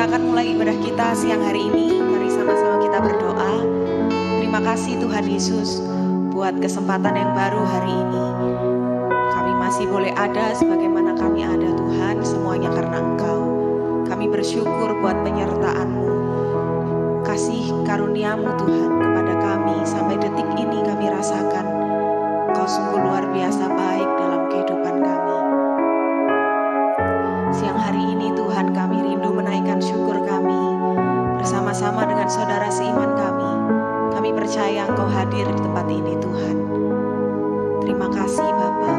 akan mulai ibadah kita siang hari ini. Mari sama-sama kita berdoa. Terima kasih Tuhan Yesus buat kesempatan yang baru hari ini. Kami masih boleh ada sebagaimana kami ada Tuhan, semuanya karena Engkau. Kami bersyukur buat penyertaan-Mu, kasih karunia-Mu Tuhan kepada kami. Sampai detik ini kami rasakan Engkau sungguh luar biasa baik dalam kehidupan kami. Siang hari ini Tuhan, kami rindu menaikkan syukur kami bersama-sama dengan saudara seiman kami. Kami percaya Engkau hadir di tempat ini Tuhan. Terima kasih Bapa.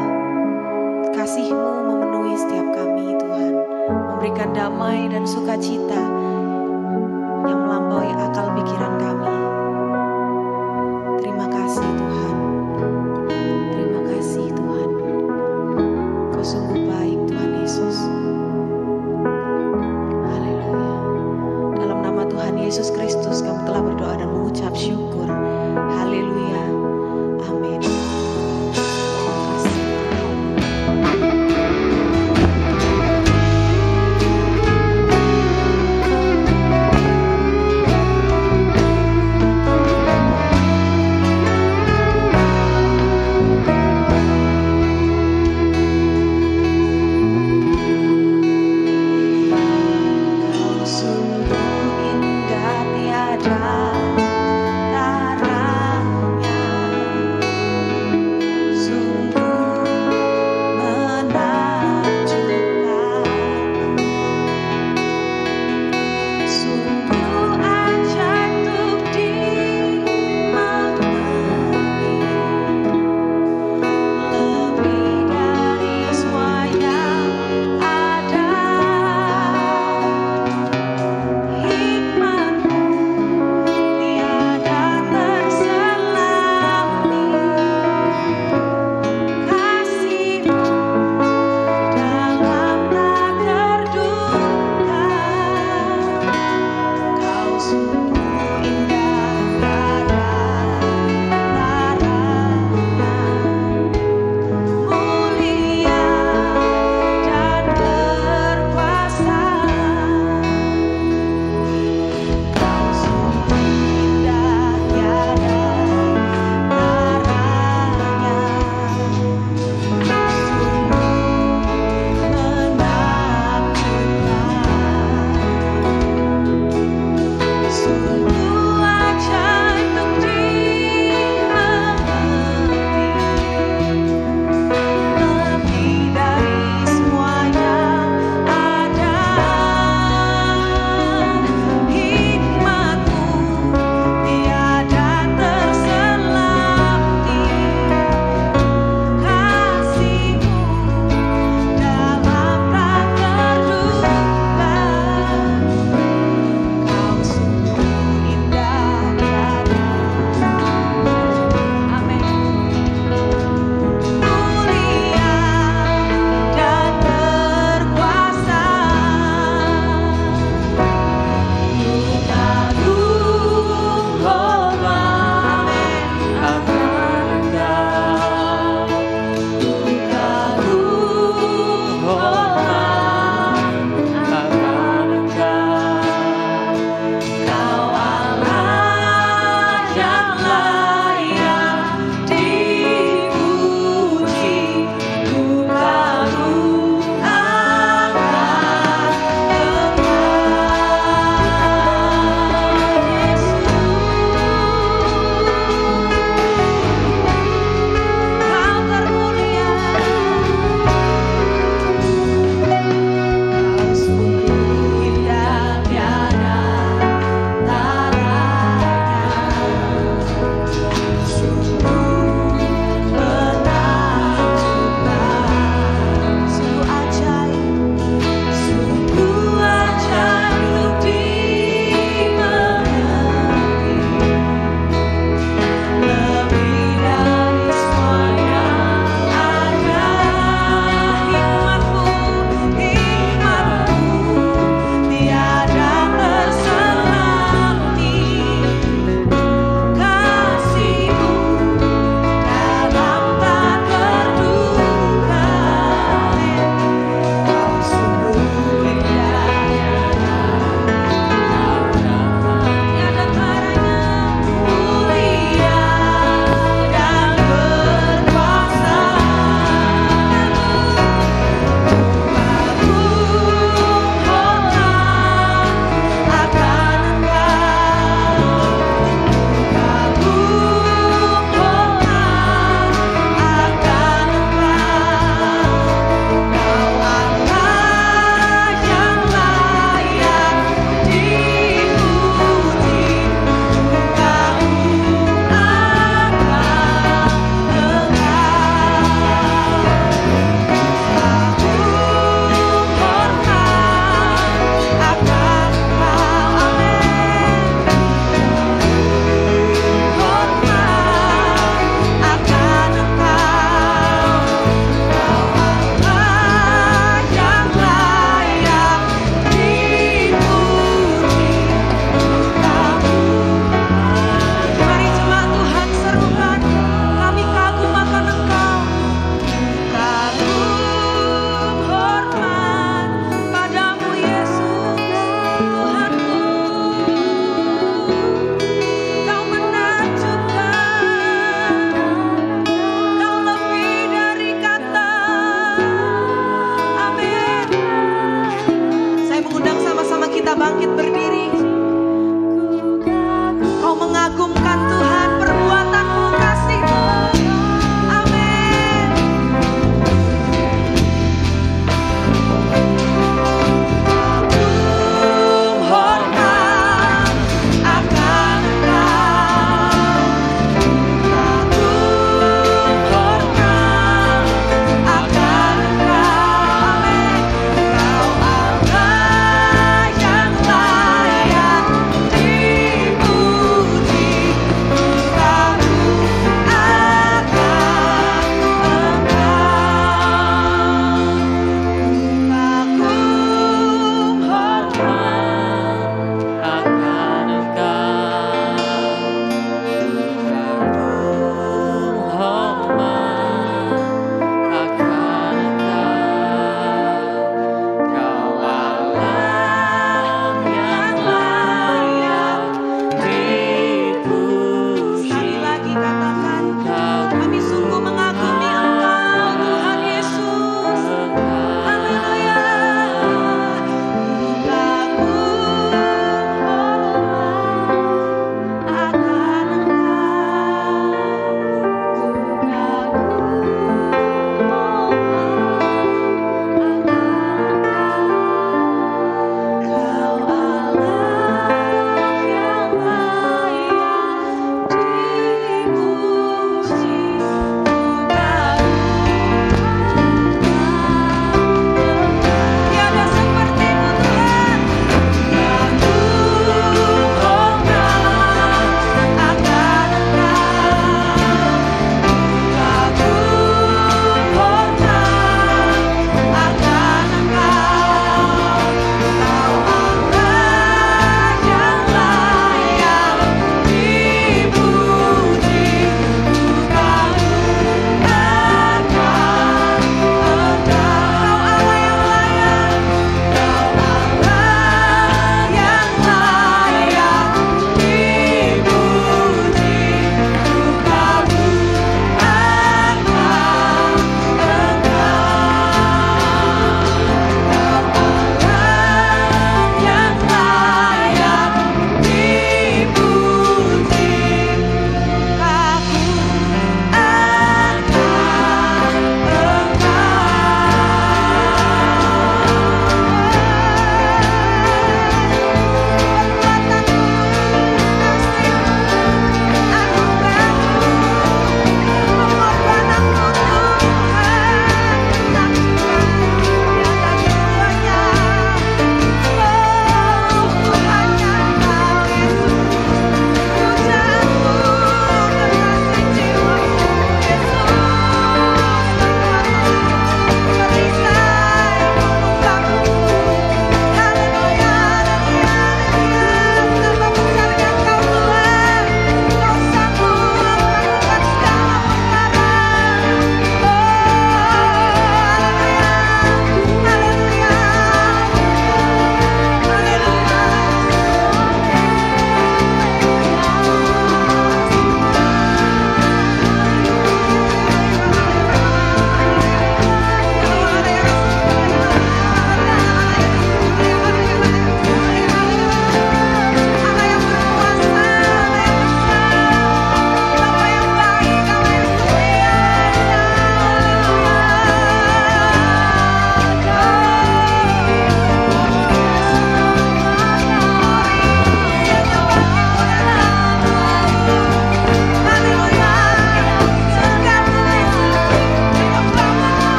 Kasih-Mu memenuhi setiap kami Tuhan, memberikan damai dan sukacita yang melampaui akal pikiran kami. Terima kasih Tuhan. Terima kasih Tuhan. Kau sungguh baik Tuhan Yesus. Haleluya. Dalam nama Tuhan Yesus Kristus kami telah berdoa dan mengucap syukur. Haleluya. Amin. Terima kasih.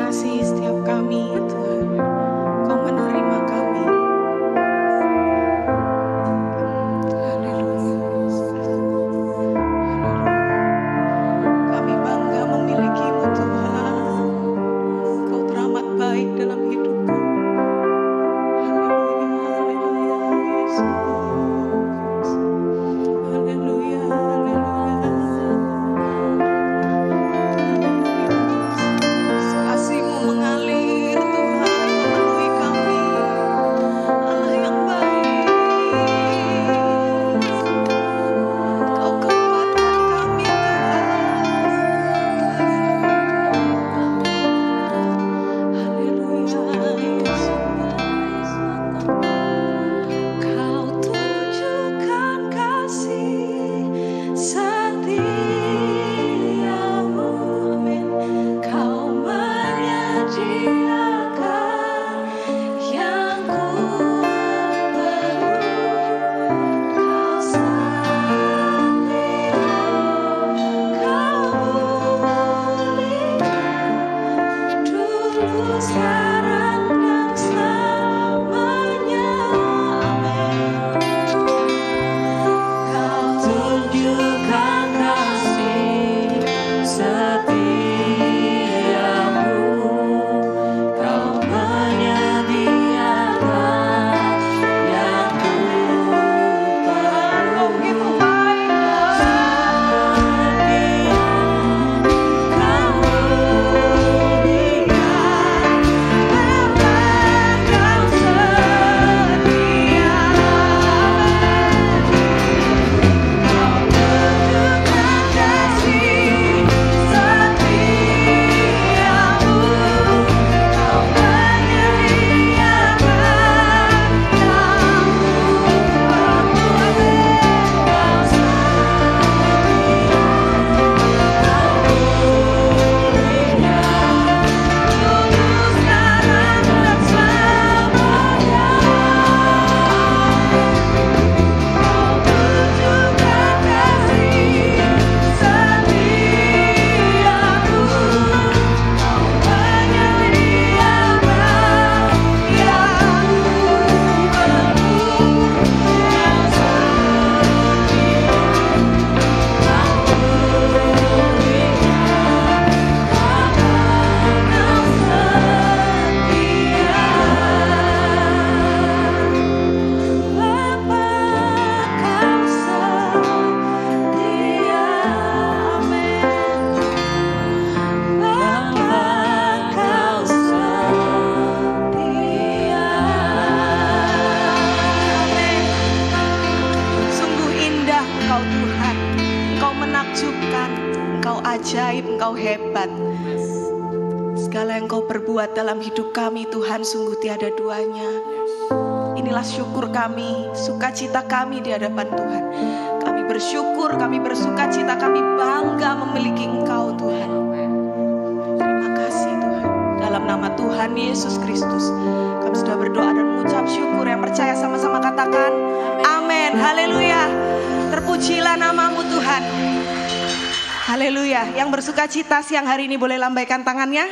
mengasihi setiap kami Tuhan. Kau menerima kami. Haleluya. Kami bangga memilikimu Tuhan. Kau teramat baik dalam hidupku. Haleluya, haleluya, Yesus. Haleluya, haleluya. Kasih-Mu mengalir Tuhan, memenuhi kami. Allah yang baik. Kau kuatkan kami Tuhan. Haleluya, Yesus. Kau tunjukkan kasih setiamu, amin. Kau menyediakan yang ku perlu. Kau setia, kau pulihkan dulu, sekarang, dan selamanya, amin. Kau tunjukkan kasih setiamu, Kau menyediakan yang ku perlu. Kau pulihkan, Bapa Kau setia, Kau tunjukkan kasih setiamu, Kau menyediakan yang ku perlu. Kau setia, Kau pulihkan dulu, sekarang, dan selamanya. Kau tunjukkan kasih setiamu, Kau menyediakan yang ku perlu. Kau setia, Kau pulihkan, Bapa Kau setia. Bapa Kau setia, amin. Bapa Kau setia, amin. Sungguh indah Engkau Tuhan. Engkau menakjubkan, Engkau ajaib, Engkau hebat. Segala yang Kau perbuat dalam hidup kami Tuhan sungguh tiada duanya. Inilah syukur kami, sukacita kami di hadapan Tuhan. Kami bersyukur, kami bersukacita, kami bangga memiliki Engkau Tuhan. Terima kasih Tuhan. Dalam nama Tuhan Yesus Kristus, kami sudah berdoa dan mengucap syukur. Yang percaya sama-sama katakan amin. Haleluya. Terpujilah namamu Tuhan. Haleluya. Yang bersukacita siang hari ini boleh lambaikan tangannya.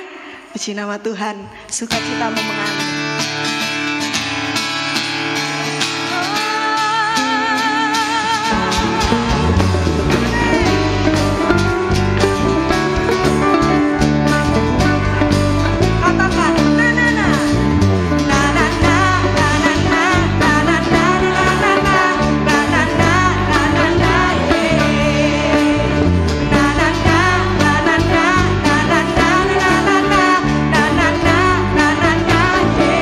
Puji nama Tuhan. Sukacitamu mengalir. Katakan na na na. Na na na na na na na na na na na na na na na na. Na na na na na na na na na na na na na na na na.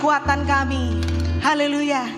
kekuatan kami. Haleluya.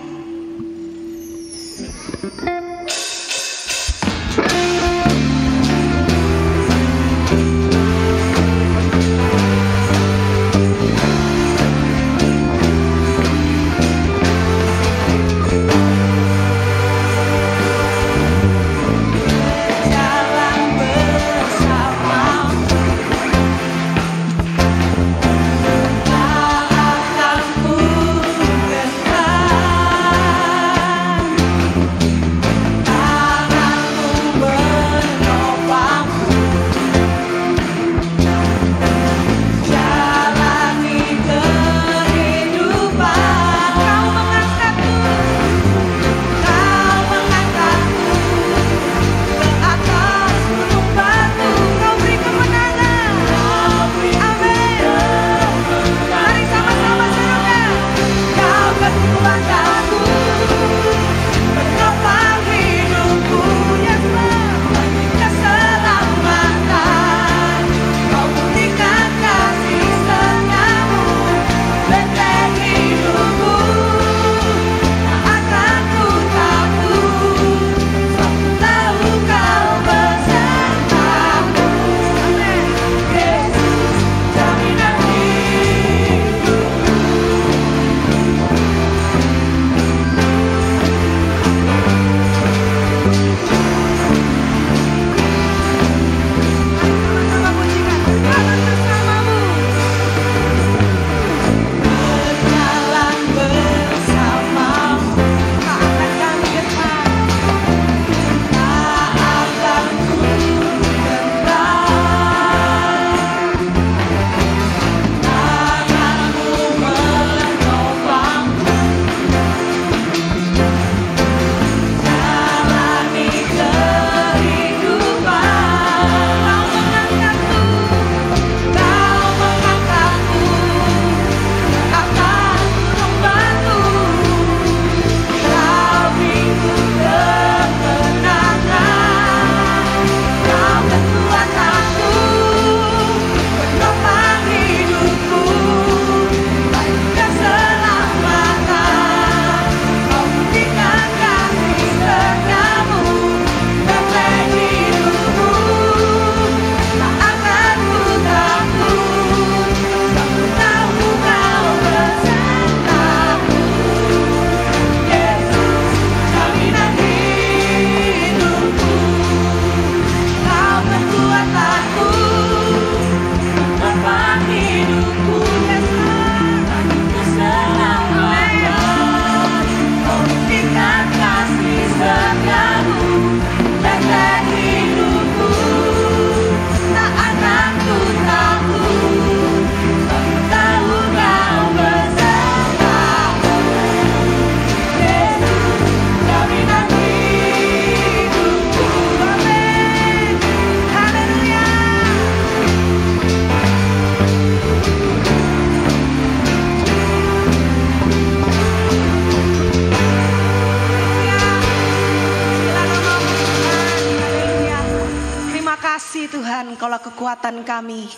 Tuhan, Engkaulah kekuatan kami.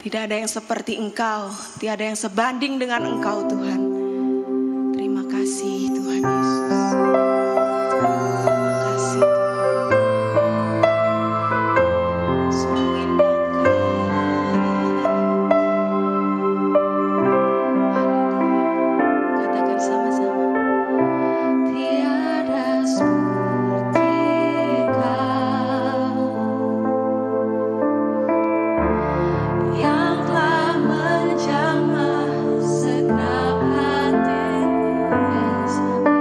Tidak ada yang seperti Engkau, tidak ada yang sebanding dengan Engkau Tuhan. Terima kasih Tuhan Yesus. Terima kasih Tuhan. Sungguh indah Engkau. Katakan sama-sama. Tiada seperti Kau yang telah menjamah segenap hatiku, Yesus.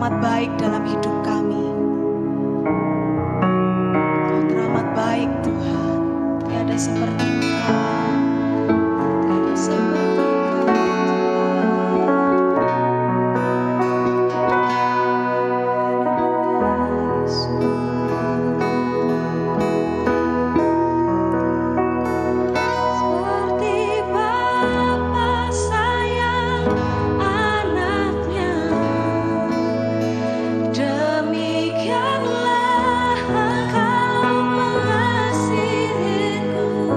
teramat baik dalam hidup kami. Kau teramat baik Tuhan, tiada seperti Engkau, tiada seperti Demikianlah Engkau mengasihiku.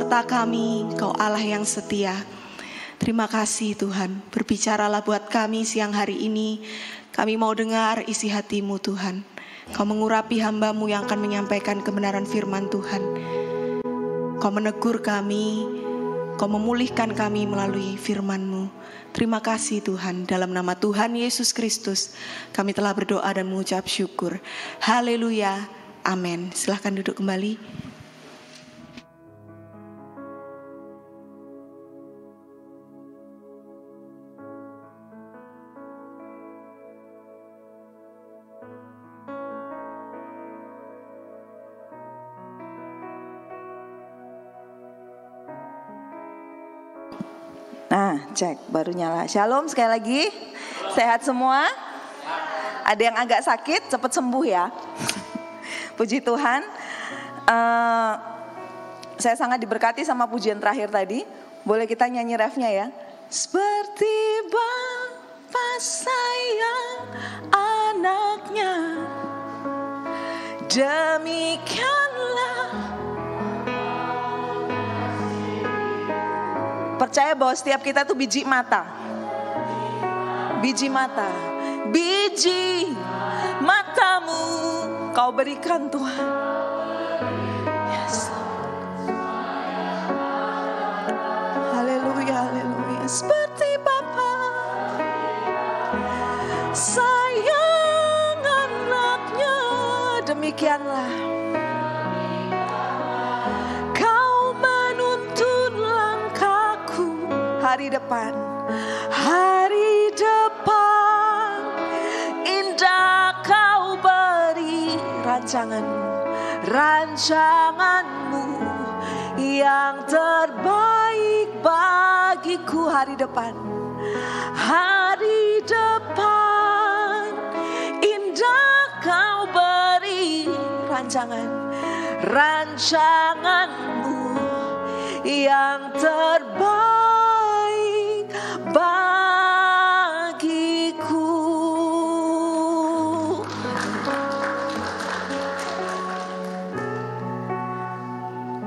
serta kami, Kau Allah yang setia. Terima kasih Tuhan, berbicaralah buat kami siang hari ini. Kami mau dengar isi hati-Mu Tuhan. Kau mengurapi hamba-Mu yang akan menyampaikan kebenaran firman Tuhan. Kau menegur kami, Kau memulihkan kami melalui firman-Mu. Terima kasih Tuhan, dalam nama Tuhan Yesus Kristus kami telah berdoa dan mengucap syukur. Haleluya, amin. Silahkan duduk kembali. Nah, cek, baru nyala. Shalom sekali lagi. Sehat semua? Ada yang agak sakit, cepat sembuh ya. Puji Tuhan. Saya sangat diberkati sama pujian terakhir tadi. Boleh kita nyanyi refnya ya? Seperti Bapa sayang anaknya, demikianlah. Percaya bahwa setiap kita tuh biji mata. Biji mata. Biji matamu Kau berikan Tuhan. Yes. Haleluya, haleluya. Seperti Bapa sayang anaknya, demikianlah hari depan, hari depan indah Kau beri rancanganmu yang terbaik bagiku. Hari depan indah Kau beri rancanganmu yang terbaik bagiku.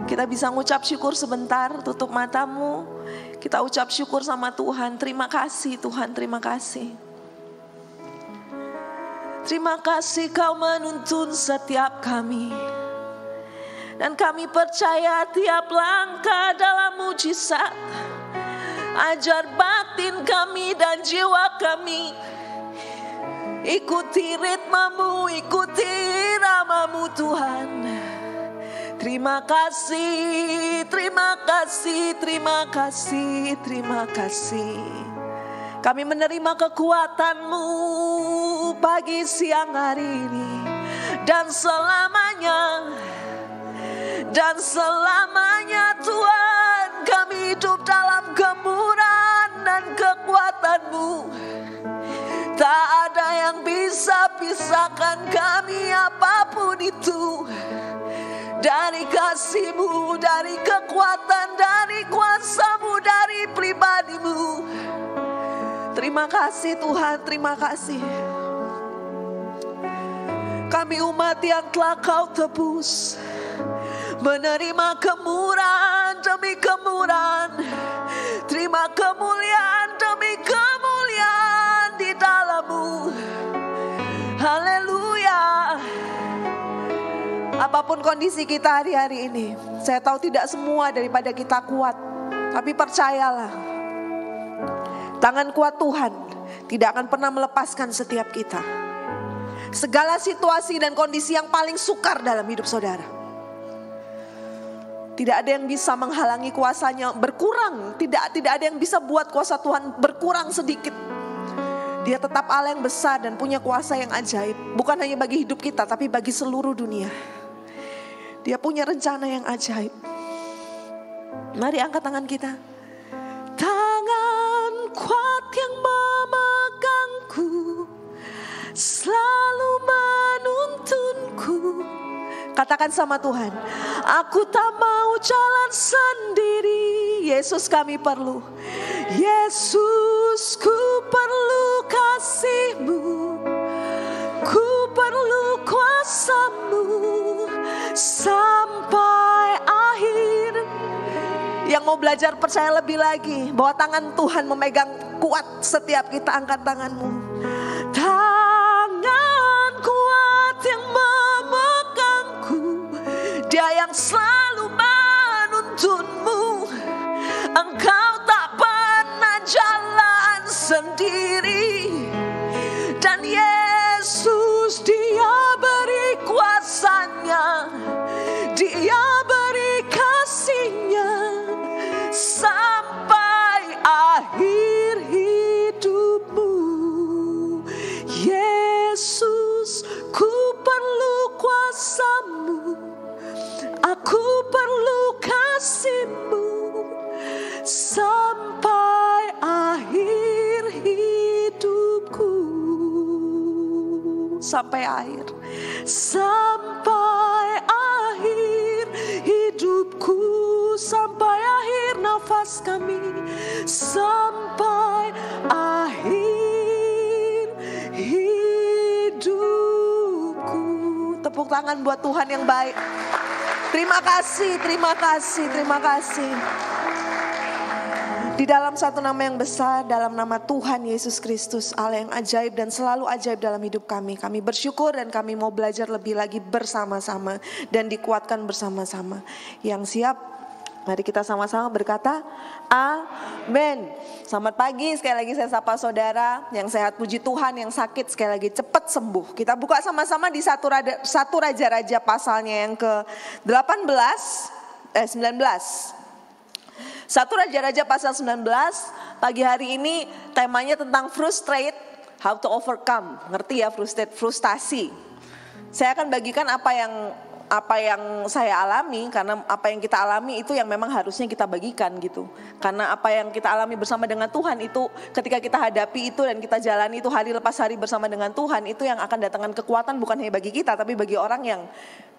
Kita bisa ngucap syukur sebentar, tutup matamu. Kita ucap syukur sama Tuhan. Terima kasih Tuhan, terima kasih. Terima kasih Kau menuntun setiap kami. Dan kami percaya tiap langkah dalam mujizat. Ajar batin kami dan jiwa kami. Ikuti ritmamu, ikuti iramamu Tuhan. Terima kasih, terima kasih, terima kasih, terima kasih. Kami menerima kekuatan-Mu pagi siang hari ini. Dan selamanya Tuhan, kami hidup dalam kemurahan dan kekuatan-Mu. Tak ada yang bisa pisahkan kami apapun itu dari kasih-Mu, dari kekuatan, dari kuasa-Mu, dari pribadi-Mu. Terima kasih Tuhan, terima kasih. Kami umat yang telah Kau tebus, menerima kemurahan demi kemurahan. Terima kemuliaan demi kemuliaan di dalam-Mu. Haleluya. Apapun kondisi kita hari-hari ini, saya tahu tidak semua daripada kita kuat, tapi percayalah, tangan kuat Tuhan tidak akan pernah melepaskan setiap kita. Segala situasi dan kondisi yang paling sukar dalam hidup saudara, tidak ada yang bisa menghalangi kuasanya berkurang. Tidak ada yang bisa buat kuasa Tuhan berkurang sedikit. Dia tetap Allah yang besar dan punya kuasa yang ajaib. Bukan hanya bagi hidup kita, tapi bagi seluruh dunia. Dia punya rencana yang ajaib. Mari angkat tangan kita. Tangan kuat yang memegangku, selalu menuntunku. Katakan sama Tuhan, aku tak mau jalan sendiri. Yesus, kami perlu. Yesus, ku perlu kasih-Mu, ku perlu kuasa-Mu sampai akhir mau belajar percaya lebih lagi bahwa tangan Tuhan memegang kuat setiap kita. Angkat tanganmu. Tangan kuat yang memegangku, Dia yang selalu menuntunmu. Engkau tak pernah jalan sendiri, dan Yesus Dia beri kuasanya, Dia beri kasih-Nya sampai akhir hidupmu. Yesus, ku perlu kuasa-Mu, aku perlu kasih-Mu sampai akhir hidupku. Sampai akhir hidupku, sampai akhir nafas kami, sampai akhir hidupku. Tepuk tangan buat Tuhan yang baik. Terima kasih, terima kasih, terima kasih. Di dalam satu nama yang besar, dalam nama Tuhan Yesus Kristus, Allah yang ajaib dan selalu ajaib dalam hidup kami. Kami bersyukur dan kami mau belajar lebih lagi bersama-sama dan dikuatkan bersama-sama. Yang siap, mari kita sama-sama berkata, amin. Selamat pagi, sekali lagi saya sapa saudara. Yang sehat puji Tuhan, yang sakit sekali lagi cepat sembuh. Kita buka sama-sama di satu Raja-Raja pasalnya yang ke-19. 1 Raja-Raja pasal 19, pagi hari ini temanya tentang frustrate, how to overcome. Ngerti ya, frustasi. Saya akan bagikan apa yang saya alami, karena apa yang kita alami itu yang memang harusnya kita bagikan gitu. Karena apa yang kita alami bersama dengan Tuhan itu, ketika kita hadapi itu dan kita jalani itu hari lepas hari bersama dengan Tuhan, itu yang akan datangkan kekuatan bukan hanya bagi kita, tapi bagi orang yang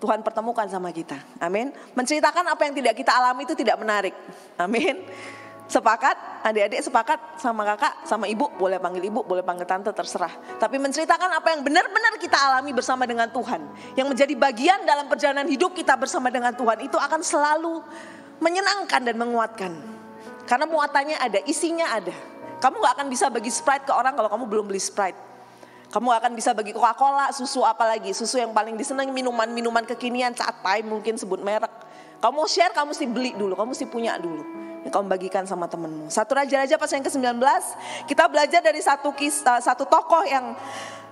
Tuhan pertemukan sama kita. Amin. Menceritakan apa yang tidak kita alami itu tidak menarik. Amin. Sepakat? Adik-adik sepakat sama kakak, sama ibu? Boleh panggil ibu, boleh panggil tante, terserah. Tapi menceritakan apa yang benar-benar kita alami bersama dengan Tuhan, yang menjadi bagian dalam perjalanan hidup kita bersama dengan Tuhan, itu akan selalu menyenangkan dan menguatkan. Karena muatannya ada, isinya ada. Kamu gak akan bisa bagi Sprite ke orang kalau kamu belum beli Sprite. Kamu akan bisa bagi Coca-Cola, susu apalagi. Susu yang paling disenangi, minuman-minuman kekinian, catai mungkin sebut merek. Kamu mau share, kamu mesti beli dulu, kamu mesti punya dulu. Kamu bagikan sama temenmu. 1 Raja-Raja pasal yang ke-19, kita belajar dari satu tokoh yang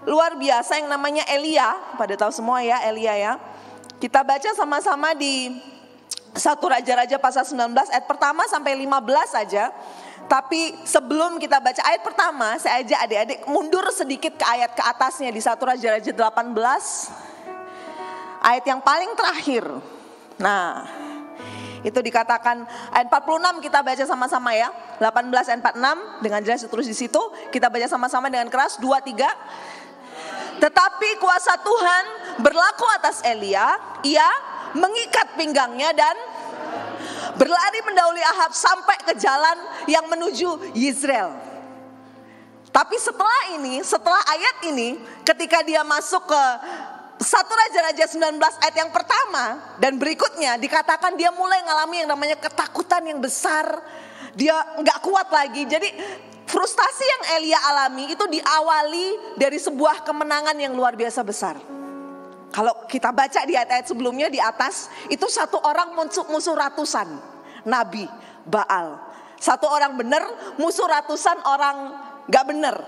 luar biasa yang namanya Elia. Pada tahu semua ya Elia ya. Kita baca sama-sama di 1 Raja-Raja pasal 19 ayat pertama sampai 15 saja. Tapi sebelum kita baca ayat pertama, saya ajak adik-adik mundur sedikit ke ayat ke atasnya di 1 Raja-Raja 18. Ayat yang paling terakhir. Nah, itu dikatakan ayat 46 kita baca sama-sama ya. 18 ayat 46 dengan jelas terus di situ. Kita baca sama-sama dengan keras 2 3. Tetapi kuasa Tuhan berlaku atas Elia, ia mengikat pinggangnya dan berlari mendahului Ahab sampai ke jalan yang menuju Yizreel. Tapi setelah ayat ini, ketika dia masuk ke 1 Raja-Raja 19 ayat yang pertama dan berikutnya, dikatakan dia mulai ngalami yang namanya ketakutan yang besar. Dia gak kuat lagi. Jadi frustasi yang Elia alami itu diawali dari sebuah kemenangan yang luar biasa besar. Kalau kita baca di ayat-ayat sebelumnya di atas, itu satu orang musuh ratusan nabi Baal. Satu orang benar musuh ratusan orang gak benar.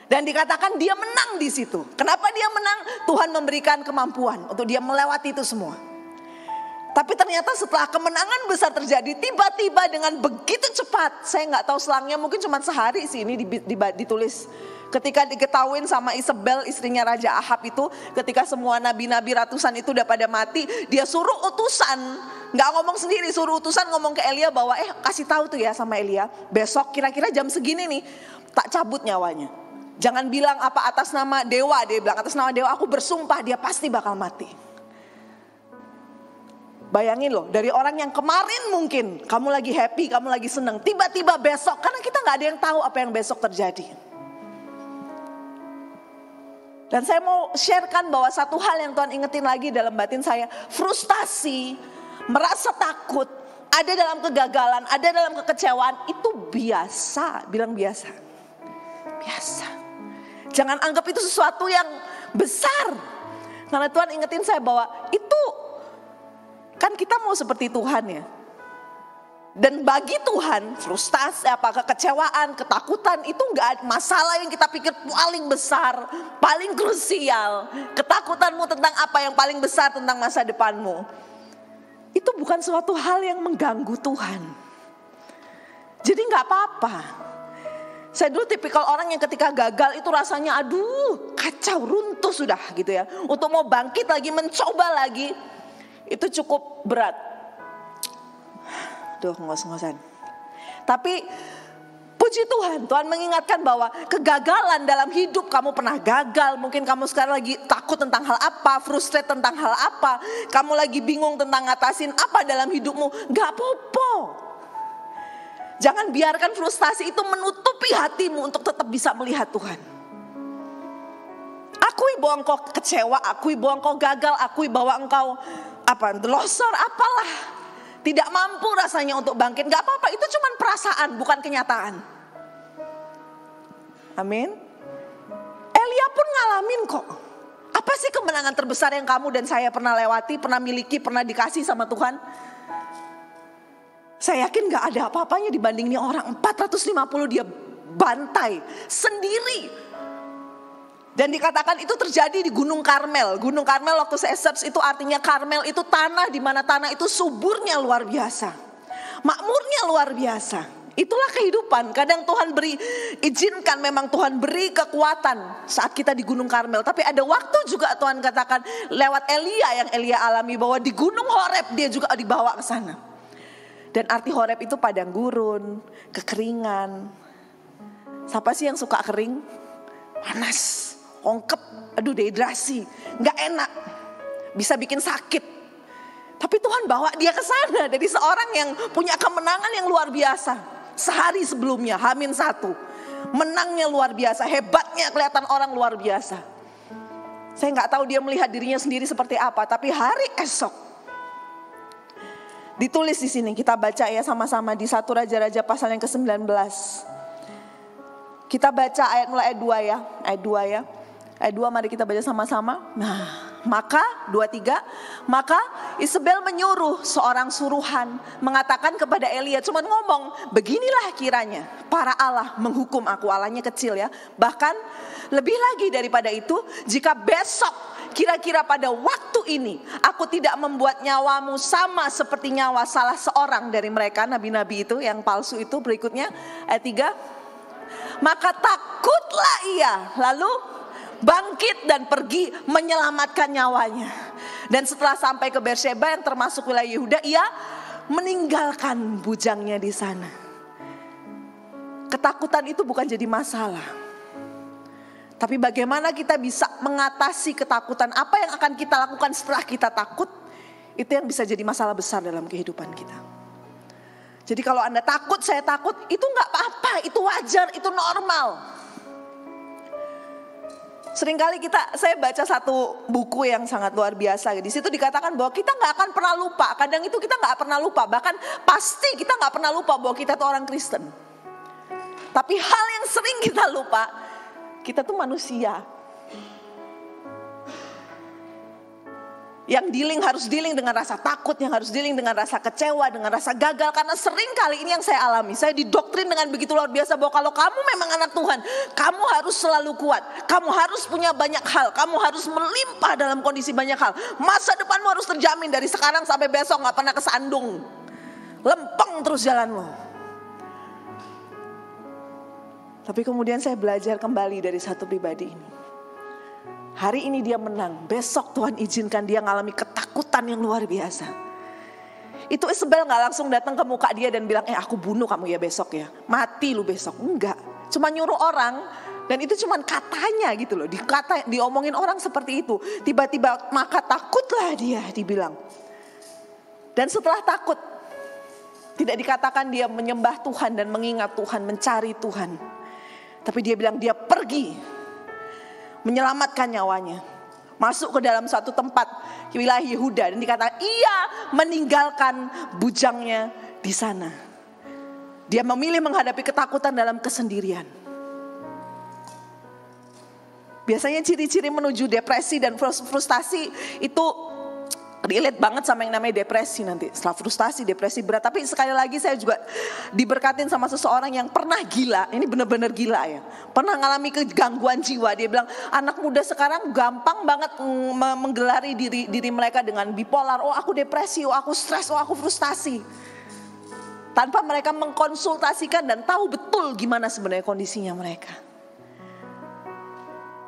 Dan dikatakan dia menang di situ. Kenapa dia menang? Tuhan memberikan kemampuan untuk dia melewati itu semua. Tapi ternyata setelah kemenangan besar terjadi, tiba-tiba dengan begitu cepat, saya gak tahu selangnya, mungkin cuma sehari sih ini ditulis. Ketika diketahuin sama Isabel, istrinya Raja Ahab itu, ketika semua nabi-nabi ratusan itu udah pada mati, dia suruh utusan, nggak ngomong sendiri, suruh utusan ngomong ke Elia bahwa kasih tahu tuh ya sama Elia, besok kira-kira jam segini nih tak cabut nyawanya. Jangan bilang apa atas nama dewa, dia bilang atas nama dewa aku bersumpah dia pasti bakal mati. Bayangin loh, dari orang yang kemarin mungkin kamu lagi happy, kamu lagi seneng, tiba-tiba besok, karena kita nggak ada yang tahu apa yang besok terjadi. Dan saya mau sharekan bahwa satu hal yang Tuhan ingetin lagi dalam batin saya, frustasi, merasa takut, ada dalam kegagalan, ada dalam kekecewaan, itu biasa. Bilang biasa. Biasa. Jangan anggap itu sesuatu yang besar. Karena Tuhan ingetin saya bahwa itu kan kita mau seperti Tuhan ya. Dan bagi Tuhan, frustasi, kekecewaan, ketakutan itu enggak masalah yang kita pikir paling besar, paling krusial. Ketakutanmu tentang apa yang paling besar tentang masa depanmu. Itu bukan suatu hal yang mengganggu Tuhan. Jadi enggak apa-apa. Saya dulu tipikal orang yang ketika gagal itu rasanya aduh kacau, runtuh sudah gitu ya. Untuk mau bangkit lagi, mencoba lagi, itu cukup berat. Duh, ngos-ngosan. Tapi puji Tuhan, Tuhan mengingatkan bahwa kegagalan dalam hidup, kamu pernah gagal, mungkin kamu sekarang lagi takut tentang hal apa, frustrate tentang hal apa, kamu lagi bingung tentang ngatasin apa dalam hidupmu, gak apa-apa. Jangan biarkan frustasi itu menutupi hatimu untuk tetap bisa melihat Tuhan. Akui bahwa engkau kecewa, akui bahwa engkau gagal, akui bahwa engkau losor, apalah. Tidak mampu rasanya untuk bangkit, gak apa-apa, itu cuma perasaan bukan kenyataan. Amin. Elia pun ngalamin kok. Apa sih kemenangan terbesar yang kamu dan saya pernah lewati, pernah miliki, pernah dikasih sama Tuhan? Saya yakin gak ada apa-apanya dibandingnya orang 450 dia bantai sendiri. Dan dikatakan itu terjadi di Gunung Karmel. Gunung Karmel waktu saya search itu artinya Karmel itu tanah di mana tanah itu suburnya luar biasa. Makmurnya luar biasa. Itulah kehidupan. Kadang Tuhan izinkan, memang Tuhan beri kekuatan saat kita di Gunung Karmel. Tapi ada waktu juga Tuhan katakan lewat Elia yang Elia alami bahwa di Gunung Horeb dia juga dibawa ke sana. Dan arti Horeb itu padang gurun, kekeringan. Siapa sih yang suka kering? Panas. Ongkep, aduh dehidrasi, nggak enak, bisa bikin sakit. Tapi Tuhan bawa dia ke sana dari seorang yang punya kemenangan yang luar biasa. Sehari sebelumnya, H-1, menangnya luar biasa, hebatnya kelihatan orang luar biasa. Saya nggak tahu dia melihat dirinya sendiri seperti apa, tapi hari esok ditulis di sini, kita baca ya sama-sama di 1 Raja-Raja pasal yang ke-19. Kita baca mulai ayat 2 ya, ayat 2 ya. Ayat 2 mari kita baca sama-sama. Nah, maka 2-3, maka Isabel menyuruh seorang suruhan mengatakan kepada Elia, cuman ngomong, beginilah kiranya para Allah menghukum aku. Allahnya kecil ya. Bahkan lebih lagi daripada itu, jika besok kira-kira pada waktu ini aku tidak membuat nyawamu sama seperti nyawa salah seorang dari mereka, nabi-nabi itu yang palsu itu. Berikutnya ayat 3, maka takutlah ia, lalu bangkit dan pergi menyelamatkan nyawanya. Dan setelah sampai ke Beersheba yang termasuk wilayah Yehuda, ia meninggalkan bujangnya di sana. Ketakutan itu bukan jadi masalah. Tapi bagaimana kita bisa mengatasi ketakutan, apa yang akan kita lakukan setelah kita takut, itu yang bisa jadi masalah besar dalam kehidupan kita. Jadi kalau Anda takut, saya takut, itu gak apa-apa, itu wajar, itu normal. Seringkali saya baca satu buku yang sangat luar biasa. Di situ dikatakan bahwa kita nggak akan pernah lupa. Kadang itu kita nggak pernah lupa. Bahkan pasti kita nggak pernah lupa bahwa kita itu orang Kristen. Tapi hal yang sering kita lupa, kita tuh manusia. Yang harus dealing dengan rasa takut, yang harus dealing dengan rasa kecewa, dengan rasa gagal. Karena sering kali ini yang saya alami, saya didoktrin dengan begitu luar biasa bahwa kalau kamu memang anak Tuhan, kamu harus selalu kuat, kamu harus punya banyak hal, kamu harus melimpah dalam kondisi banyak hal. Masa depanmu harus terjamin dari sekarang sampai besok, gak pernah kesandung, lempeng terus jalanmu. Tapi kemudian saya belajar kembali dari satu pribadi ini. Hari ini dia menang, besok Tuhan izinkan dia ngalami ketakutan yang luar biasa. Itu Isabel gak langsung datang ke muka dia dan bilang, aku bunuh kamu ya besok ya, mati lu besok. Enggak, cuma nyuruh orang, dan itu cuma katanya gitu loh, diomongin orang seperti itu. Tiba-tiba maka takutlah dia, dibilang. Dan setelah takut, tidak dikatakan dia menyembah Tuhan dan mengingat Tuhan, mencari Tuhan. Tapi dia bilang dia pergi menyelamatkan nyawanya. masuk ke dalam suatu tempat wilayah Yehuda, dan dikatakan ia meninggalkan bujangnya di sana. Dia memilih menghadapi ketakutan dalam kesendirian. Biasanya ciri-ciri menuju depresi dan frustasi itu relate banget sama yang namanya depresi nanti. Setelah frustasi, depresi berat. Tapi sekali lagi saya juga diberkatin sama seseorang yang pernah gila. Ini benar-benar gila ya. Pernah ngalami kegangguan jiwa. Dia bilang anak muda sekarang gampang banget menggelari diri mereka dengan bipolar. Oh aku depresi, oh aku stres, oh aku frustasi. Tanpa mereka mengkonsultasikan dan tahu betul gimana sebenarnya kondisinya mereka.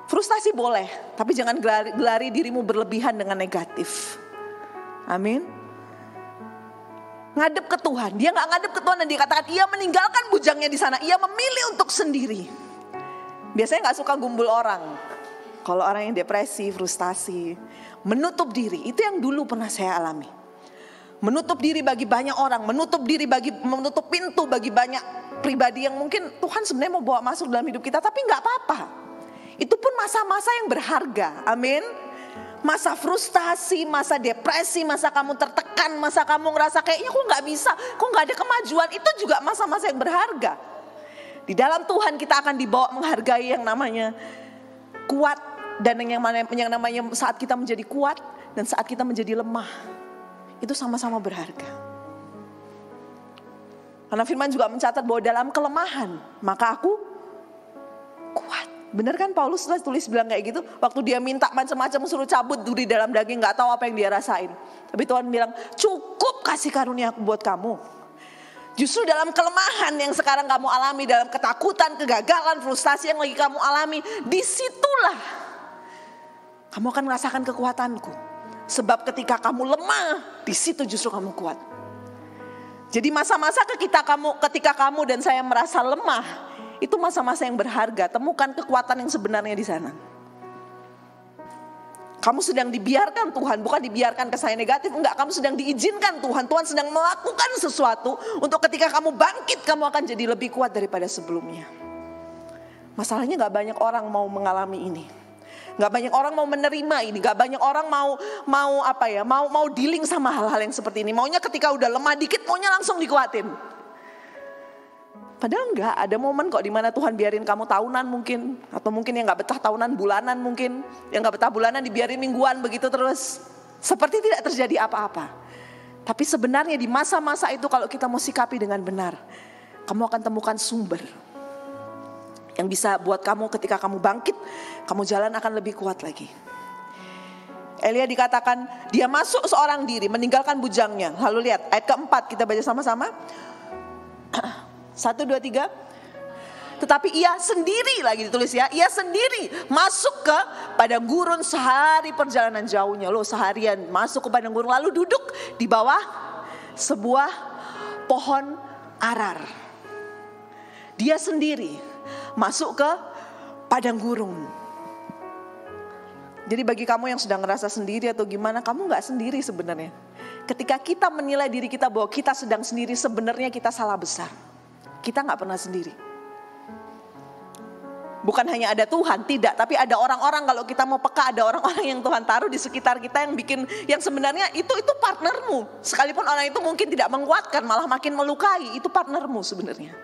Frustasi boleh, tapi jangan gelari dirimu berlebihan dengan negatif. Amin. Ngadep ke Tuhan. Dia gak ngadep ke Tuhan dan dia katakan ia meninggalkan bujangnya di sana. Ia memilih untuk sendiri. Biasanya gak suka gumpul orang. Kalau orang yang depresi, frustasi, menutup diri. Itu yang dulu pernah saya alami. Menutup diri bagi banyak orang. Menutup pintu bagi banyak pribadi yang mungkin Tuhan sebenarnya mau bawa masuk dalam hidup kita. Tapi gak apa-apa. Itu pun masa-masa yang berharga. Amin. Masa frustasi, masa depresi, masa kamu tertekan, masa kamu ngerasa kayaknya kok gak bisa, kok gak ada kemajuan. Itu juga masa-masa yang berharga. Di dalam Tuhan kita akan dibawa menghargai yang namanya kuat. Dan yang namanya saat kita menjadi kuat dan saat kita menjadi lemah. Itu sama-sama berharga. Karena firman juga mencatat bahwa dalam kelemahan maka aku kuat. Bener kan Paulus tulis bilang kayak gitu. Waktu dia minta macam-macam suruh cabut duri dalam daging, gak tahu apa yang dia rasain. Tapi Tuhan bilang cukup kasih karunia aku buat kamu. Justru dalam kelemahan yang sekarang kamu alami, dalam ketakutan, kegagalan, frustasi yang lagi kamu alami, disitulah kamu akan merasakan kekuatanku. Sebab ketika kamu lemah, disitu justru kamu kuat. Jadi masa-masa ketika kamu dan saya merasa lemah, itu masa-masa yang berharga. Temukan kekuatan yang sebenarnya di sana. Kamu sedang dibiarkan Tuhan, bukan dibiarkan ke saya negatif, enggak. Kamu sedang diizinkan Tuhan. Tuhan sedang melakukan sesuatu untuk ketika kamu bangkit, kamu akan jadi lebih kuat daripada sebelumnya. Masalahnya gak banyak orang mau mengalami ini. Gak banyak orang mau menerima ini. Gak banyak orang mau dealing sama hal-hal yang seperti ini. Maunya ketika udah lemah dikit, maunya langsung dikuatin. Padahal enggak, ada momen kok dimana Tuhan biarin kamu tahunan mungkin. Atau mungkin yang gak betah tahunan, bulanan mungkin. Yang gak betah bulanan dibiarin mingguan begitu terus. Seperti tidak terjadi apa-apa. Tapi sebenarnya di masa-masa itu kalau kita mau sikapi dengan benar, kamu akan temukan sumber. Yang bisa buat kamu ketika kamu bangkit, kamu jalan akan lebih kuat lagi. Elia dikatakan dia masuk seorang diri, meninggalkan bujangnya. Lalu lihat ayat keempat, kita baca sama-sama. 1, 2, 3. Tetapi ia sendiri, lagi ditulis ya, ia sendiri masuk ke padang gurun sehari perjalanan jauhnya. Loh, seharian masuk ke padang gurun lalu duduk di bawah sebuah pohon arar. Dia sendiri masuk ke padang gurun. Jadi bagi kamu yang sedang ngerasa sendiri atau gimana, kamu gak sendiri sebenarnya. Ketika kita menilai diri kita bahwa kita sedang sendiri, sebenarnya kita salah besar. Kita gak pernah sendiri. Bukan hanya ada Tuhan, tidak. Tapi ada orang-orang, kalau kita mau peka, ada orang-orang yang Tuhan taruh di sekitar kita yang sebenarnya itu partnermu. Sekalipun orang itu mungkin tidak menguatkan, malah makin melukai, itu partnermu sebenarnya.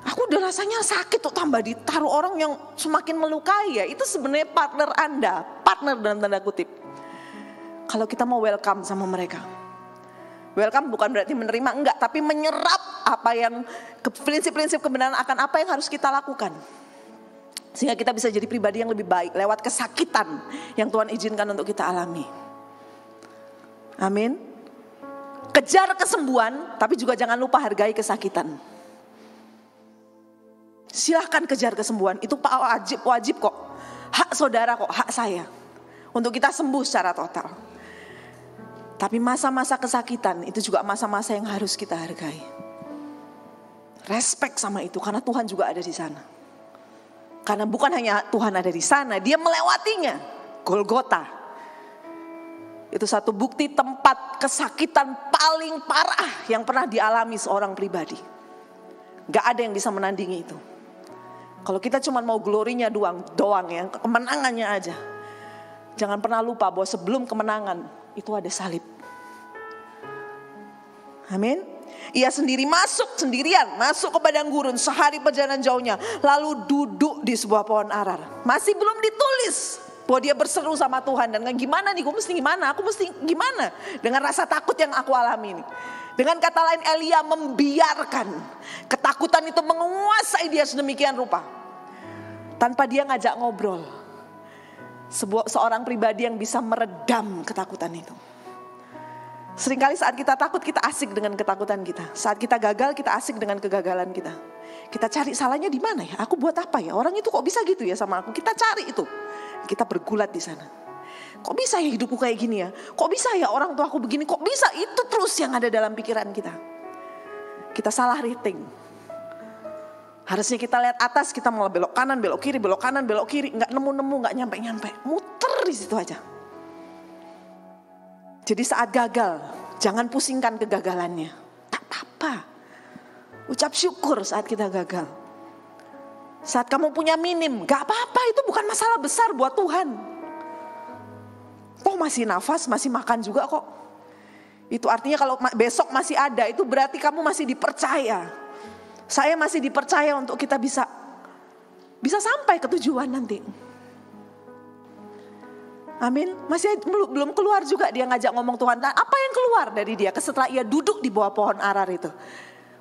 Aku udah rasanya sakit tuh, tambah ditaruh orang yang semakin melukai ya. Itu sebenarnya partner Anda, partner dalam tanda kutip. Kalau kita mau welcome sama mereka. Welcome bukan berarti menerima, enggak. Tapi menyerap apa yang, prinsip-prinsip kebenaran akan apa yang harus kita lakukan. Sehingga kita bisa jadi pribadi yang lebih baik lewat kesakitan yang Tuhan izinkan untuk kita alami. Amin. Kejar kesembuhan, tapi juga jangan lupa hargai kesakitan. Silahkan kejar kesembuhan, itu wajib kok. Hak saudara kok, hak saya. Untuk kita sembuh secara total. Tapi masa-masa kesakitan itu juga masa-masa yang harus kita hargai. Respect sama itu karena Tuhan juga ada di sana. Karena bukan hanya Tuhan ada di sana, dia melewatinya. Golgota. Itu satu bukti tempat kesakitan paling parah yang pernah dialami seorang pribadi. Gak ada yang bisa menandingi itu. Kalau kita cuma mau glorinya doang ya, kemenangannya aja. Jangan pernah lupa bahwa sebelum kemenangan itu ada salib. Amin. Ia sendiri sendirian masuk ke padang gurun sehari perjalanan jauhnya. Lalu duduk di sebuah pohon arar. Masih belum ditulis bahwa dia berseru sama Tuhan. Dan gimana nih, aku mesti gimana. Dengan rasa takut yang aku alami ini. Dengan kata lain, Elia membiarkan ketakutan itu menguasai dia sedemikian rupa. Tanpa dia ngajak ngobrol. Seorang pribadi yang bisa meredam ketakutan itu. Seringkali saat kita takut, kita asik dengan ketakutan kita. Saat kita gagal, kita asik dengan kegagalan kita. Kita cari salahnya di mana ya? Aku buat apa ya? Orang itu kok bisa gitu ya sama aku? Kita cari itu. Kita bergulat di sana. Kok bisa ya hidupku kayak gini ya? Kok bisa ya orang tua aku begini? Kok bisa? Itu terus yang ada dalam pikiran kita. Kita salah rating. Harusnya kita lihat atas, kita malah belok kanan, belok kiri, belok kanan, belok kiri. Nggak nemu-nemu, nggak nyampe-nyampe. Muter di situ aja. Jadi saat gagal, jangan pusingkan kegagalannya. Tak apa-apa. Ucap syukur saat kita gagal. Saat kamu punya minim, gak apa-apa, itu bukan masalah besar buat Tuhan. Toh masih nafas, masih makan juga kok. Itu artinya kalau besok masih ada, itu berarti kamu masih dipercaya. Saya masih dipercaya untuk kita bisa sampai ke tujuan nanti. Amin. Masih belum keluar juga dia ngajak ngomong Tuhan. Apa yang keluar dari dia setelah ia duduk di bawah pohon arar itu?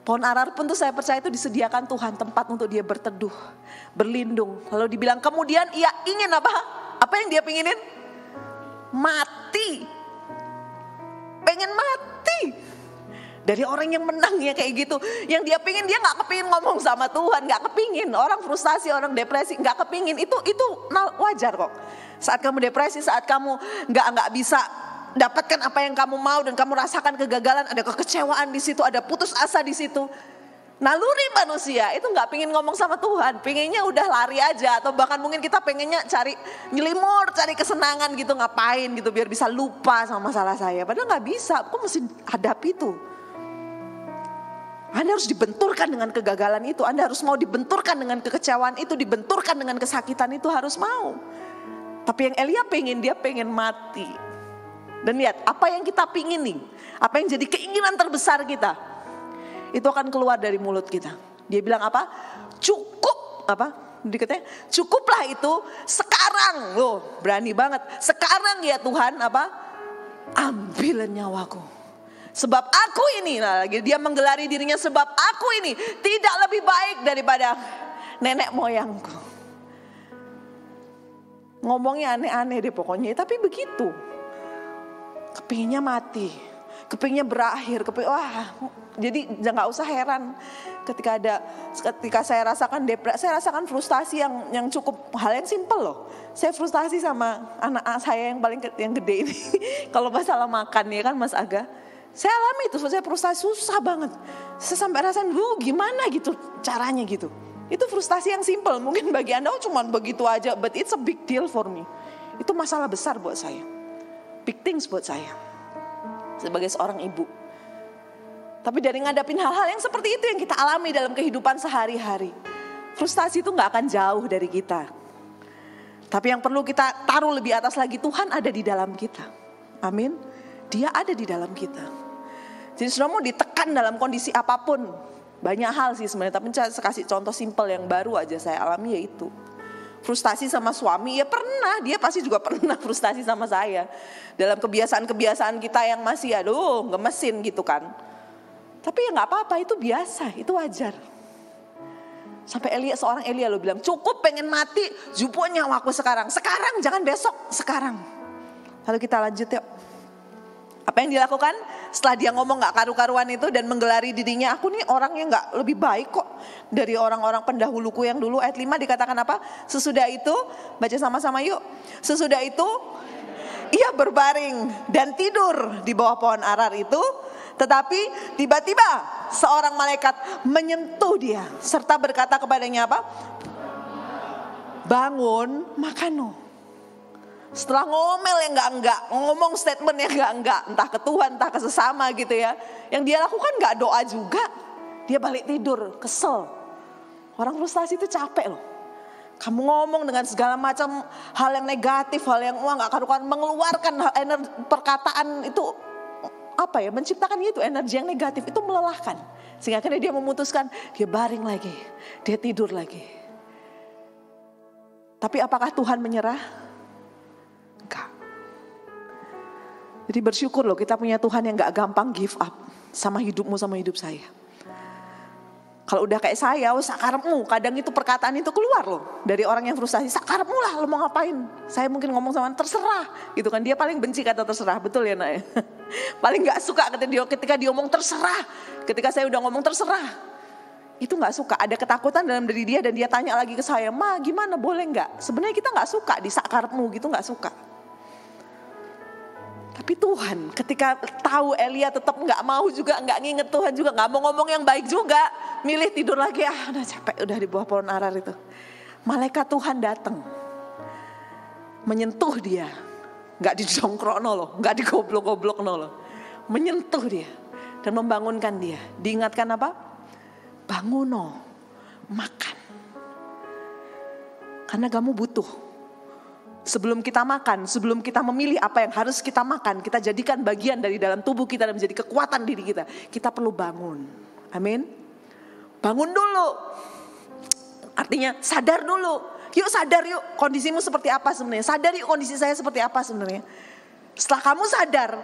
Pohon arar pun tuh saya percaya itu disediakan Tuhan tempat untuk dia berteduh, berlindung. Lalu dibilang kemudian ia ingin apa? Apa yang dia pinginin? Mati. Pengen mati. Dari orang yang menang ya kayak gitu. Yang dia pingin, dia gak kepingin ngomong sama Tuhan. Gak kepingin. Orang frustasi, orang depresi gak kepingin. Itu wajar kok. Saat kamu depresi, saat kamu gak bisa dapatkan apa yang kamu mau dan kamu rasakan kegagalan, ada kekecewaan di situ, ada putus asa di situ. Naluri manusia itu gak pingin ngomong sama Tuhan, pinginnya udah lari aja, atau bahkan mungkin kita pengennya cari nyelimur, cari kesenangan gitu, ngapain gitu biar bisa lupa sama masalah saya. Padahal gak bisa, aku mesti hadapi itu. Anda harus dibenturkan dengan kegagalan itu, Anda harus mau dibenturkan dengan kekecewaan itu, dibenturkan dengan kesakitan itu, harus mau. Tapi yang Elia pengen, dia pengen mati. Dan lihat, apa yang kita pingin nih, apa yang jadi keinginan terbesar kita, itu akan keluar dari mulut kita. Dia bilang apa? Cukup, apa? Dikatanya, cukuplah itu sekarang. Loh, berani banget. Sekarang ya Tuhan, apa? Ambil nyawaku. Sebab aku ini, nah lagi dia menggelari dirinya, sebab aku ini tidak lebih baik daripada nenek moyangku. Ngomongnya aneh-aneh deh pokoknya, tapi begitu. Kepinginnya mati, kepinginnya berakhir, jadi nggak usah heran ketika saya rasakan depresi, saya rasakan frustasi yang cukup hal yang simpel loh. Saya frustasi sama anak saya yang gede ini. Kalau masalah makan ya kan Mas Aga, saya alami itu, saya frustasi susah banget. Saya sampai rasain, gimana gitu caranya gitu. Itu frustasi yang simple, mungkin bagi Anda cuma begitu aja, but it's a big deal for me. Itu masalah besar buat saya, big things buat saya sebagai seorang ibu. Tapi dari ngadapin hal-hal yang seperti itu yang kita alami dalam kehidupan sehari-hari, frustasi itu gak akan jauh dari kita. Tapi yang perlu kita taruh lebih atas lagi, Tuhan ada di dalam kita. Amin. Dia ada di dalam kita. Jadi sudah mau ditekan dalam kondisi apapun, banyak hal sih sebenarnya, tapi saya kasih contoh simpel yang baru aja saya alami, yaitu frustasi sama suami. Ya pernah, dia pasti juga pernah frustasi sama saya. Dalam kebiasaan-kebiasaan kita yang masih gemesin gitu kan. Tapi ya gak apa-apa, itu biasa, itu wajar. Sampai seorang Elia lo bilang, cukup pengen mati, jupuk nyawaku sekarang. Sekarang, jangan besok, sekarang. Lalu kita lanjut yuk. Apa yang dilakukan setelah dia ngomong gak karu-karuan itu dan menggelari dirinya, aku nih orang yang gak lebih baik kok dari orang-orang pendahuluku yang dulu. Ayat 5 dikatakan apa? Sesudah itu, baca sama-sama yuk. Sesudah itu ia berbaring dan tidur di bawah pohon arar itu. Tetapi tiba-tiba seorang malaikat menyentuh dia serta berkata kepadanya apa? Bangun, makan. Setelah ngomel yang enggak, ngomong statement yang enggak, entah ke Tuhan, entah ke sesama gitu ya. Yang dia lakukan enggak doa juga. Dia balik tidur, kesel. Orang frustasi itu capek loh. Kamu ngomong dengan segala macam hal yang negatif, hal yang gak karuan, mengeluarkan energi perkataan itu menciptakan itu energi yang negatif, itu melelahkan. Sehingga akhirnya dia memutuskan, dia baring lagi, dia tidur lagi. Tapi apakah Tuhan menyerah? Enggak. Jadi bersyukur loh, kita punya Tuhan yang gak gampang give up sama hidupmu, sama hidup saya. Kalau udah kayak saya, sakarepmu, kadang itu perkataan itu keluar loh dari orang yang frustasi. Sakarepmu lah, lo mau ngapain? Saya mungkin ngomong sama terserah, gitu kan. Dia paling benci kata terserah, betul ya nak? Paling nggak suka ketika dia ngomong terserah. Ketika saya udah ngomong terserah, itu nggak suka. Ada ketakutan dalam diri dia dan dia tanya lagi ke saya, ma gimana, boleh nggak? Sebenarnya kita nggak suka di sakarepmu gitu, nggak suka. Tapi Tuhan ketika tahu Elia tetap gak mau juga, gak nginget Tuhan juga, gak mau ngomong yang baik juga, milih tidur lagi, udah capek, udah di bawah pohon arar itu. Malaikat Tuhan datang, menyentuh dia, gak dijongkrokno loh, gak digoblok-goblokno loh, menyentuh dia dan membangunkan dia. Diingatkan apa? Banguno, makan. Karena kamu butuh. Sebelum kita makan, sebelum kita memilih apa yang harus kita makan, kita jadikan bagian dari dalam tubuh kita dan menjadi kekuatan diri kita. Kita perlu bangun. Amin. Bangun dulu. Artinya sadar dulu. Yuk sadar yuk, kondisimu seperti apa sebenarnya. Sadar yuk kondisi saya seperti apa sebenarnya. Setelah kamu sadar,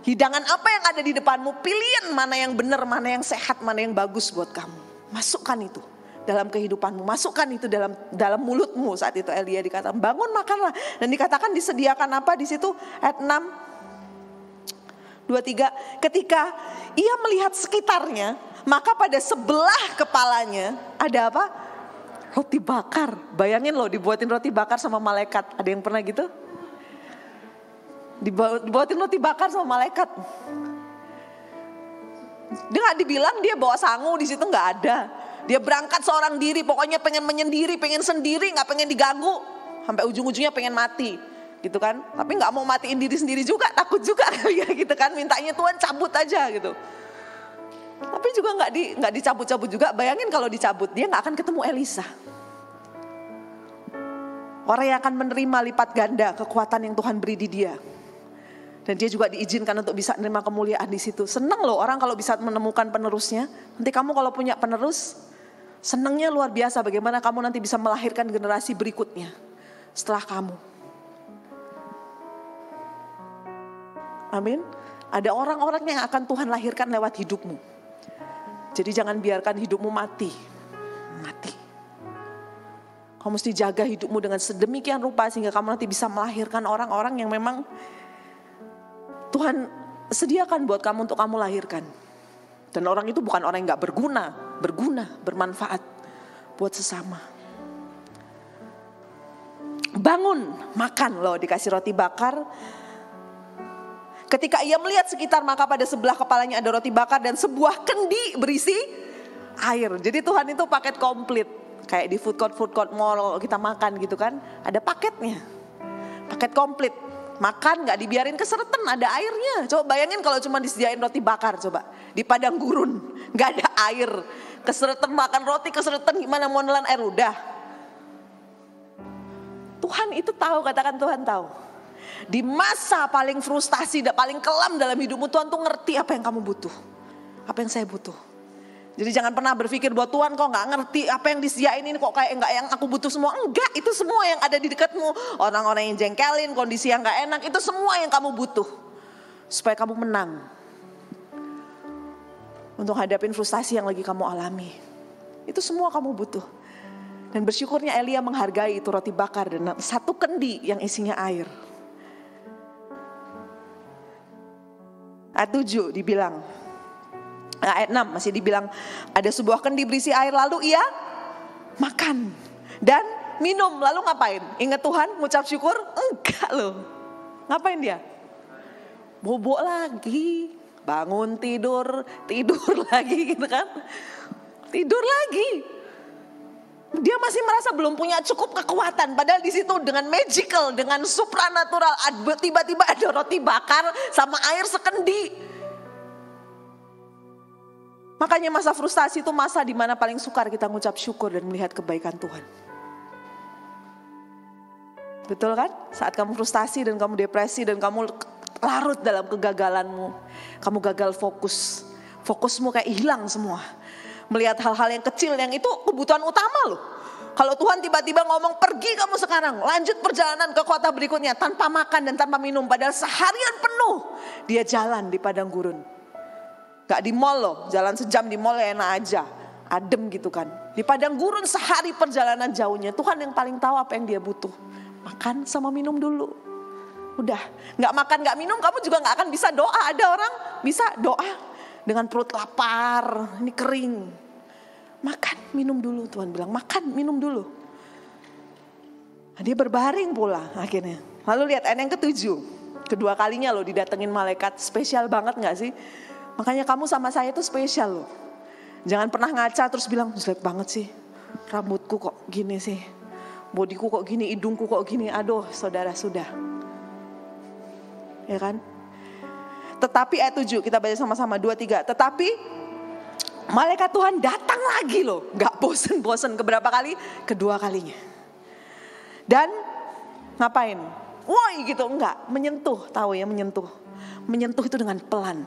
hidangan apa yang ada di depanmu, pilihan mana yang benar, mana yang sehat, mana yang bagus buat kamu. Masukkan itu dalam kehidupanmu, masukkan itu dalam mulutmu. Saat itu Elia dikatakan bangun makanlah, dan dikatakan disediakan apa di situ? Ayat 6, 23. Ketika ia melihat sekitarnya, maka pada sebelah kepalanya ada apa? Roti bakar. Bayangin loh, dibuatin roti bakar sama malaikat. Ada yang pernah gitu? Dibuatin roti bakar sama malaikat. Dia nggak dibilang dia bawa sangu di situ, nggak ada. Dia berangkat seorang diri, pokoknya pengen menyendiri, pengen sendiri, nggak pengen diganggu, sampai ujung-ujungnya pengen mati, gitu kan? Tapi nggak mau matiin diri sendiri juga, takut juga kali ya, gitu kan? Mintanya Tuhan cabut aja gitu. Tapi juga nggak dicabut-cabut juga. Bayangin kalau dicabut, dia nggak akan ketemu Elisa. Orang yang akan menerima lipat ganda kekuatan yang Tuhan beri di dia. Dan dia juga diizinkan untuk bisa menerima kemuliaan di situ. Senang loh orang kalau bisa menemukan penerusnya. Nanti kamu kalau punya penerus, senangnya luar biasa bagaimana kamu nanti bisa melahirkan generasi berikutnya setelah kamu. Amin. Ada orang-orang yang akan Tuhan lahirkan lewat hidupmu. Jadi jangan biarkan hidupmu mati. Kamu mesti jaga hidupmu dengan sedemikian rupa sehingga kamu nanti bisa melahirkan orang-orang yang memang Tuhan sediakan buat kamu untuk kamu lahirkan. Dan orang itu bukan orang yang gak berguna, bermanfaat buat sesama. Bangun, makan loh, dikasih roti bakar. Ketika ia melihat sekitar, maka pada sebelah kepalanya ada roti bakar dan sebuah kendi berisi air. Jadi Tuhan itu paket komplit. Kayak di food court mall kita makan gitu kan, ada paketnya. Paket komplit. Makan gak dibiarin keseretan, ada airnya. Coba bayangin kalau cuma disediain roti bakar, coba di padang gurun gak ada air, keseretan makan roti, keseretan gimana mau nelan air, udah. Tuhan itu tahu, katakan Tuhan tahu. Di masa paling frustasi dan paling kelam dalam hidupmu, Tuhan tuh ngerti apa yang kamu butuh, apa yang saya butuh. Jadi jangan pernah berpikir bahwa Tuhan kok gak ngerti apa yang disediain ini, kok kayak enggak yang aku butuh semua. Enggak, itu semua yang ada di dekatmu. Orang-orang yang jengkelin, kondisi yang gak enak, itu semua yang kamu butuh. Supaya kamu menang. Untuk hadapin frustasi yang lagi kamu alami. Itu semua kamu butuh. Dan bersyukurnya Elia menghargai itu roti bakar dan satu kendi yang isinya air. Ayat 7 dibilang. Ayat 6 masih dibilang ada sebuah kendi berisi air, lalu ia makan dan minum. Lalu ngapain? Ingat Tuhan, ngucap syukur? Enggak loh. Ngapain dia? Bobok lagi, bangun tidur lagi gitu kan. Tidur lagi. Dia masih merasa belum punya cukup kekuatan, padahal di situ dengan magical, dengan supranatural, tiba-tiba ada roti bakar sama air sekendi. Makanya masa frustasi itu masa di mana paling sukar kita ngucap syukur dan melihat kebaikan Tuhan. Betul kan? Saat kamu frustasi dan kamu depresi dan kamu larut dalam kegagalanmu, kamu gagal fokus, fokusmu kayak hilang semua. Melihat hal-hal yang kecil yang itu kebutuhan utama loh. Kalau Tuhan tiba-tiba ngomong pergi kamu sekarang, lanjut perjalanan ke kota berikutnya tanpa makan dan tanpa minum, padahal seharian penuh dia jalan di padang gurun. Gak di mall loh, jalan sejam di mall ya enak aja, adem gitu kan. Di padang gurun sehari perjalanan jauhnya, Tuhan yang paling tahu apa yang dia butuh. Makan sama minum dulu. Udah, gak makan gak minum kamu juga gak akan bisa doa. Ada orang bisa doa dengan perut lapar, ini kering. Makan, minum dulu, Tuhan bilang makan, minum dulu. Nah, dia berbaring pula akhirnya. Lalu lihat ayat yang ke-7. Kedua kalinya loh didatengin malaikat, spesial banget gak sih? Makanya kamu sama saya itu spesial loh. Jangan pernah ngaca terus bilang jelek banget sih. Rambutku kok gini sih. Bodiku kok gini, hidungku kok gini. Aduh saudara sudah. Ya kan? Tetapi ayat 7 kita baca sama-sama 2-3. Tetapi malaikat Tuhan datang lagi loh. Gak bosen-bosen keberapa kali? Kedua kalinya. Dan ngapain? Woi gitu, enggak. Menyentuh, tahu ya menyentuh. Menyentuh itu dengan pelan.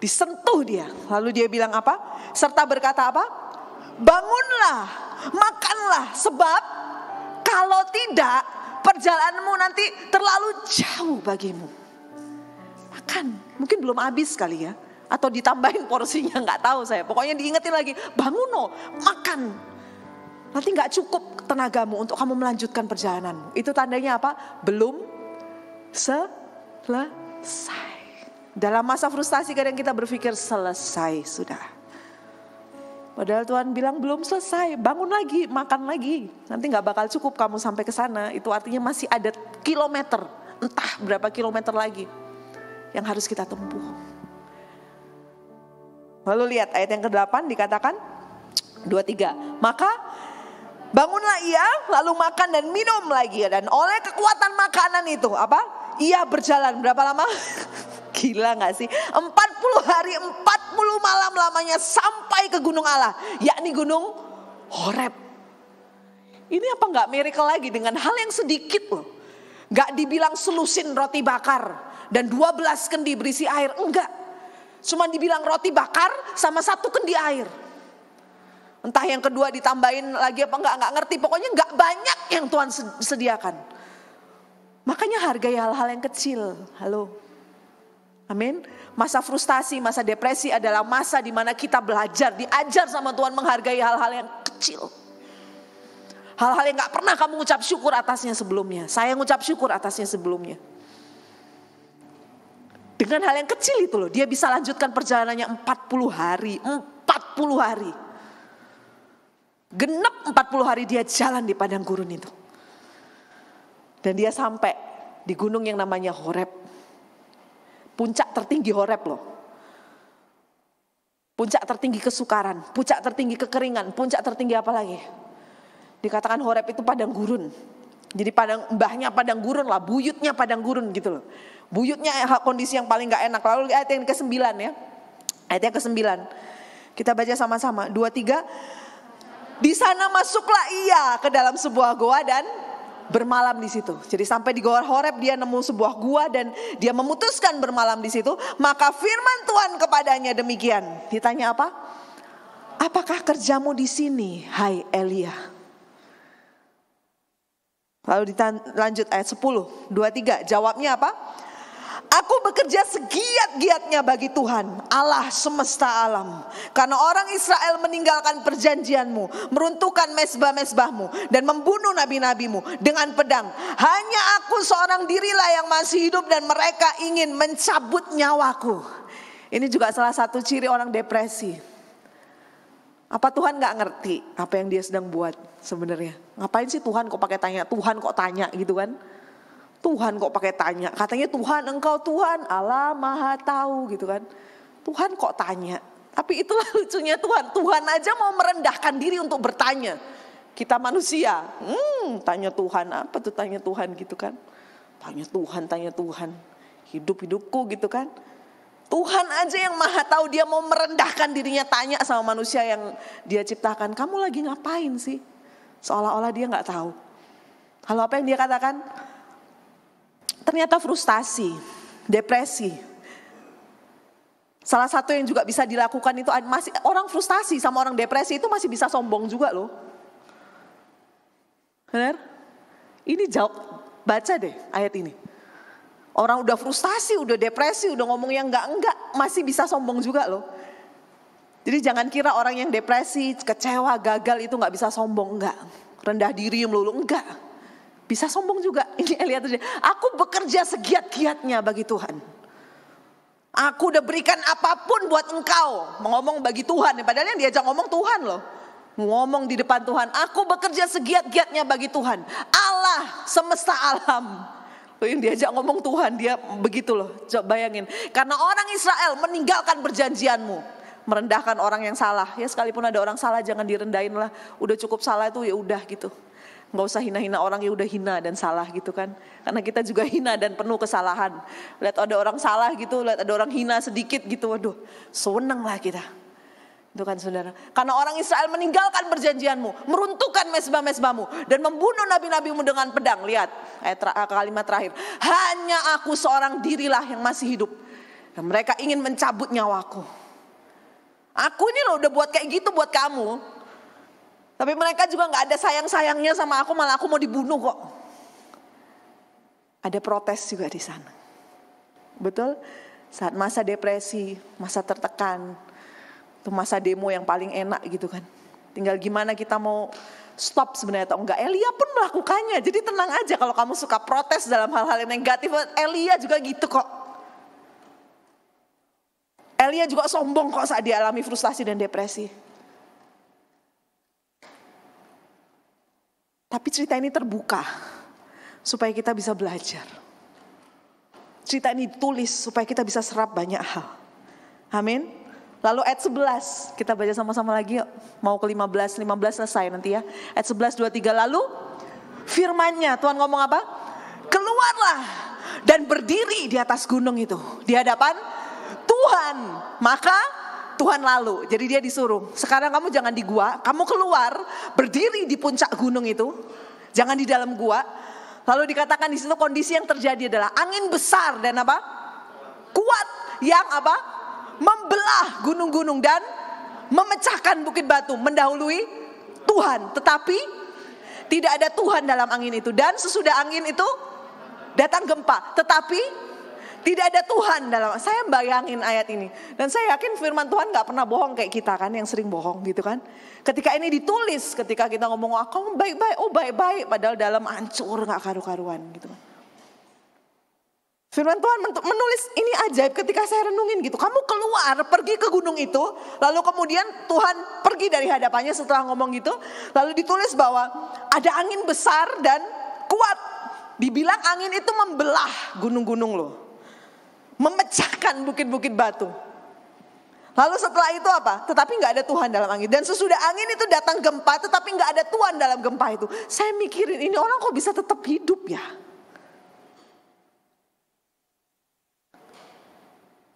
Disentuh dia. Lalu dia bilang apa? Serta berkata apa? Bangunlah, makanlah. Sebab kalau tidak perjalananmu nanti terlalu jauh bagimu. Makan, mungkin belum habis kali ya. Atau ditambahin porsinya, gak tahu saya. Pokoknya diingetin lagi, bangun loh, makan. Nanti gak cukup tenagamu untuk kamu melanjutkan perjalananmu. Itu tandanya apa? Belum selesai. Dalam masa frustasi kadang kita berpikir selesai sudah. Padahal Tuhan bilang belum selesai, bangun lagi, makan lagi. Nanti gak bakal cukup kamu sampai ke sana. Itu artinya masih ada kilometer, entah berapa kilometer lagi yang harus kita tempuh. Lalu lihat ayat yang ke-8 dikatakan 2-3. Maka bangunlah ia lalu makan dan minum lagi. Dan oleh kekuatan makanan itu apa? Ia berjalan berapa lama? Gila gak sih? 40 hari 40 malam lamanya sampai ke gunung Allah. Yakni gunung Horeb. Ini apa gak miracle lagi dengan hal yang sedikit loh. Gak dibilang selusin roti bakar dan 12 kendi berisi air. Enggak. Cuma dibilang roti bakar sama 1 kendi air. Entah yang kedua ditambahin lagi apa enggak ngerti. Pokoknya enggak banyak yang Tuhan sediakan. Makanya hargai hal-hal yang kecil. Halo. Amin. Masa frustasi, masa depresi adalah masa di mana kita belajar, diajar sama Tuhan menghargai hal-hal yang kecil. Hal-hal yang enggak pernah kamu ucap syukur atasnya sebelumnya. Saya ngucap syukur atasnya sebelumnya. Dengan hal yang kecil itu loh, dia bisa lanjutkan perjalanannya 40 hari. 40 hari. Genep 40 hari dia jalan di padang gurun itu. Dan dia sampai di gunung yang namanya Horeb. Puncak tertinggi Horeb loh. Puncak tertinggi kesukaran, puncak tertinggi kekeringan, puncak tertinggi apa lagi? Dikatakan Horeb itu padang gurun. Jadi mbahnya padang gurun lah, buyutnya padang gurun gitu loh. Buyutnya kondisi yang paling gak enak. Lalu ayat yang ke-9 ya. Ayat yang ke-9. Kita baca sama-sama. 2-3. Di sana masuklah ia ke dalam sebuah goa dan bermalam di situ. Jadi sampai di goa Horeb dia nemu sebuah gua dan dia memutuskan bermalam di situ. Maka firman Tuhan kepadanya demikian. Ditanya apa? Apakah kerjamu di sini, hai Elia? Lalu lanjut ayat 10, 2-3. Jawabnya apa? Aku bekerja segiat-giatnya bagi Tuhan, Allah semesta alam. Karena orang Israel meninggalkan perjanjianmu, meruntuhkan mezbah-mezbahmu, dan membunuh nabi-nabimu dengan pedang. Hanya aku seorang dirilah yang masih hidup dan mereka ingin mencabut nyawaku. Ini juga salah satu ciri orang depresi. Apa Tuhan gak ngerti apa yang dia sedang buat sebenarnya? Ngapain sih Tuhan kok pakai tanya? Tuhan kok tanya gitu kan? Tuhan kok pakai tanya? Katanya Tuhan, engkau Tuhan, Allah Maha Tahu gitu kan? Tuhan kok tanya? Tapi itulah lucunya Tuhan. Tuhan aja mau merendahkan diri untuk bertanya. Kita manusia, tanya Tuhan apa tuh tanya Tuhan gitu kan? Tanya Tuhan. Hidup-hidupku gitu kan? Tuhan aja yang Maha Tahu, dia mau merendahkan dirinya tanya sama manusia yang dia ciptakan. Kamu lagi ngapain sih? Seolah-olah dia gak tahu. Lalu apa yang dia katakan? Ternyata frustasi, depresi. Salah satu yang juga bisa dilakukan itu masih orang frustasi sama orang depresi itu masih bisa sombong juga loh. Benar? Ini jauh, baca deh ayat ini. Orang udah frustasi, udah depresi, udah ngomong yang enggak, masih bisa sombong juga loh. Jadi jangan kira orang yang depresi, kecewa, gagal itu enggak bisa sombong, enggak. Rendah diri melulu, enggak. Bisa sombong juga. Ini Elia tuh, aku bekerja segiat-giatnya bagi Tuhan. Aku udah berikan apapun buat engkau. Ngomong bagi Tuhan, padahal yang diajak ngomong Tuhan loh. Ngomong di depan Tuhan, aku bekerja segiat-giatnya bagi Tuhan. Allah semesta alam. Loh, yang diajak ngomong Tuhan, dia begitu loh. Coba bayangin. Karena orang Israel meninggalkan perjanjianmu. Merendahkan orang yang salah. Ya sekalipun ada orang salah jangan direndahin lah. Udah cukup salah itu ya udah gitu. Nggak usah hina-hina orang yang udah hina dan salah gitu kan. Karena kita juga hina dan penuh kesalahan. Lihat ada orang salah gitu, lihat ada orang hina sedikit gitu. Waduh, seneng lah kita. Itu kan saudara. Karena orang Israel meninggalkan perjanjianmu, meruntuhkan mezbah-mezbahmu, dan membunuh nabi-nabimu dengan pedang. Lihat kalimat terakhir. Hanya aku seorang dirilah yang masih hidup. Dan mereka ingin mencabut nyawaku. Aku ini loh udah buat kayak gitu buat kamu. Tapi mereka juga gak ada sayang-sayangnya sama aku, malah aku mau dibunuh kok. Ada protes juga di sana. Betul? Saat masa depresi, masa tertekan, itu masa demo yang paling enak gitu kan. Tinggal gimana kita mau stop sebenarnya atau enggak. Elia pun melakukannya, jadi tenang aja kalau kamu suka protes dalam hal-hal yang negatif. Elia juga gitu kok. Elia juga sombong kok saat dia alami frustasi dan depresi. Tapi cerita ini terbuka supaya kita bisa belajar. Cerita ini ditulis supaya kita bisa serap banyak hal. Amin. Lalu ayat 11 kita baca sama-sama lagi yuk. Mau ke 15 selesai nanti ya. Ayat 11, 23 lalu firman-Nya Tuhan ngomong apa? Keluarlah dan berdiri di atas gunung itu di hadapan Tuhan. Maka Tuhan lalu, jadi dia disuruh, sekarang kamu jangan di gua, kamu keluar, berdiri di puncak gunung itu, jangan di dalam gua. Lalu dikatakan di situ kondisi yang terjadi adalah angin besar dan apa? Kuat yang apa? Membelah gunung-gunung dan memecahkan bukit batu, mendahului Tuhan. Tetapi tidak ada Tuhan dalam angin itu, dan sesudah angin itu datang gempa, tetapi tidak ada Tuhan dalam. Saya bayangin ayat ini. Dan saya yakin firman Tuhan gak pernah bohong kayak kita kan. Yang sering bohong gitu kan. Ketika ini ditulis. Ketika kita ngomong kamu baik-baik. Oh baik-baik. Padahal dalam hancur gak karu-karuan gitu kan. Firman Tuhan menulis ini ajaib ketika saya renungin gitu. Kamu keluar pergi ke gunung itu. Lalu kemudian Tuhan pergi dari hadapannya setelah ngomong gitu. Lalu ditulis bahwa ada angin besar dan kuat. Dibilang angin itu membelah gunung-gunung loh. Memecahkan bukit-bukit batu. Lalu setelah itu apa? Tetapi gak ada Tuhan dalam angin. Dan sesudah angin itu datang gempa, tetapi gak ada Tuhan dalam gempa itu. Saya mikirin ini orang kok bisa tetap hidup ya?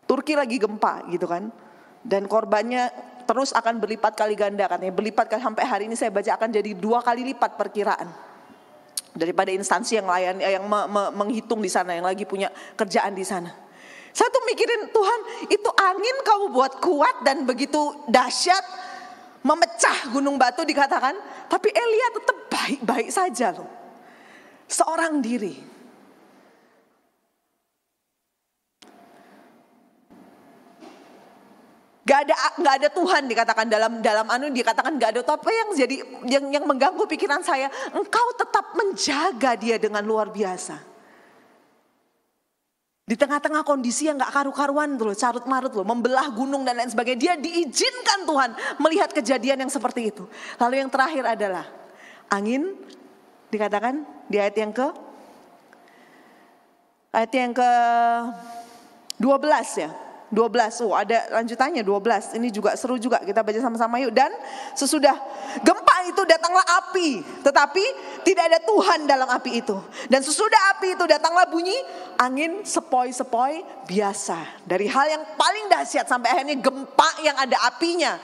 Turki lagi gempa gitu kan. Dan korbannya terus akan berlipat kali ganda katanya. Berlipat kali, sampai hari ini saya baca akan jadi 2 kali lipat perkiraan. Daripada instansi yang menghitung di sana, yang lagi punya kerjaan di sana. Saya tuh mikirin Tuhan, itu angin kamu buat kuat dan begitu dahsyat, memecah gunung batu dikatakan. Tapi Elia tetap baik-baik saja loh. Seorang diri. Gak ada Tuhan dikatakan dalam dikatakan gak ada. Tapi yang mengganggu pikiran saya, engkau tetap menjaga dia dengan luar biasa. Di tengah-tengah kondisi yang gak karu-karuan tuh loh, carut marut loh, membelah gunung dan lain sebagainya. Dia diizinkan Tuhan melihat kejadian yang seperti itu. Lalu yang terakhir adalah angin, dikatakan di ayat yang ke 12 ya. 12, ada lanjutannya 12. Ini juga seru juga, kita baca sama-sama yuk. Dan sesudah gempa itu datanglah api, tetapi tidak ada Tuhan dalam api itu. Dan sesudah api itu datanglah bunyi angin sepoi-sepoi biasa. Dari hal yang paling dahsyat sampai akhirnya gempa yang ada apinya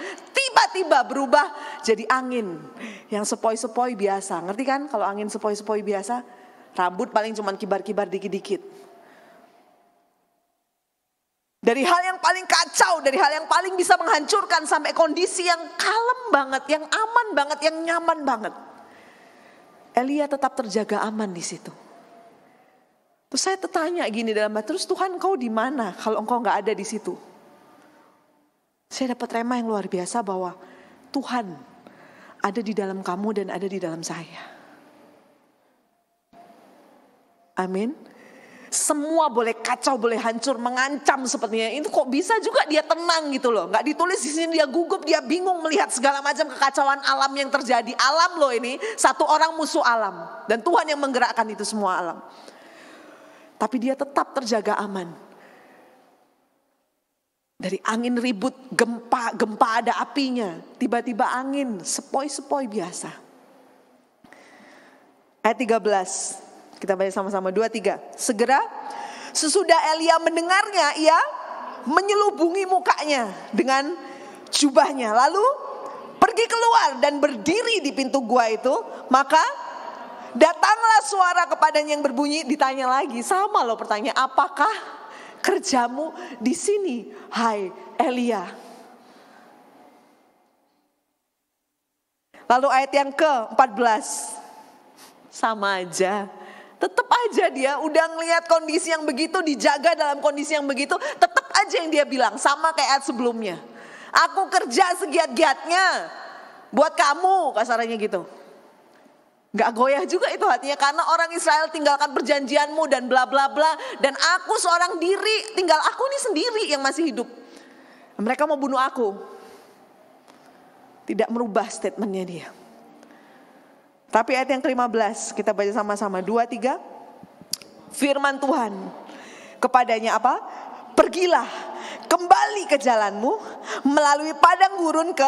tiba-tiba berubah jadi angin yang sepoi-sepoi biasa. Ngerti kan kalau angin sepoi-sepoi biasa? Rambut paling cuma kibar-kibar dikit-dikit. Dari hal yang paling kacau, dari hal yang paling bisa menghancurkan sampai kondisi yang kalem banget, yang aman banget, yang nyaman banget. Elia tetap terjaga aman di situ. Terus saya tertanya gini dalam hati, terus Tuhan engkau di mana kalau engkau nggak ada di situ? Saya dapat rema yang luar biasa bahwa Tuhan ada di dalam kamu dan ada di dalam saya. Amin. Semua boleh kacau, boleh hancur, mengancam sepertinya. Itu kok bisa juga dia tenang gitu loh. Gak ditulis di sini dia gugup, dia bingung melihat segala macam kekacauan alam yang terjadi. Alam loh ini, satu orang musuh alam. Dan Tuhan yang menggerakkan itu semua alam. Tapi dia tetap terjaga aman. Dari angin ribut, gempa ada apinya. Tiba-tiba angin, sepoi-sepoi biasa. Ayat 13. Kita baca sama-sama 2-3. Segera sesudah Elia mendengarnya, ia menyelubungi mukanya dengan jubahnya. Lalu pergi keluar dan berdiri di pintu gua itu. Maka datanglah suara kepadanya yang berbunyi. Ditanya lagi, sama loh pertanyaan, apakah kerjamu di sini, hai Elia? Lalu ayat yang ke-14. Sama aja. Tetap aja dia udah ngelihat kondisi yang begitu, dijaga dalam kondisi yang begitu, tetap aja yang dia bilang sama kayak ayat sebelumnya. Aku kerja segiat-giatnya buat kamu, kasarannya gitu. Gak goyah juga itu hatinya karena orang Israel tinggalkan perjanjianmu dan bla bla bla, dan aku seorang diri, tinggal aku nih sendiri yang masih hidup. Mereka mau bunuh aku. Tidak merubah statementnya dia. Tapi ayat yang ke-15 kita baca sama-sama 2-3. Firman Tuhan kepadanya apa? Pergilah kembali ke jalanmu melalui padang gurun ke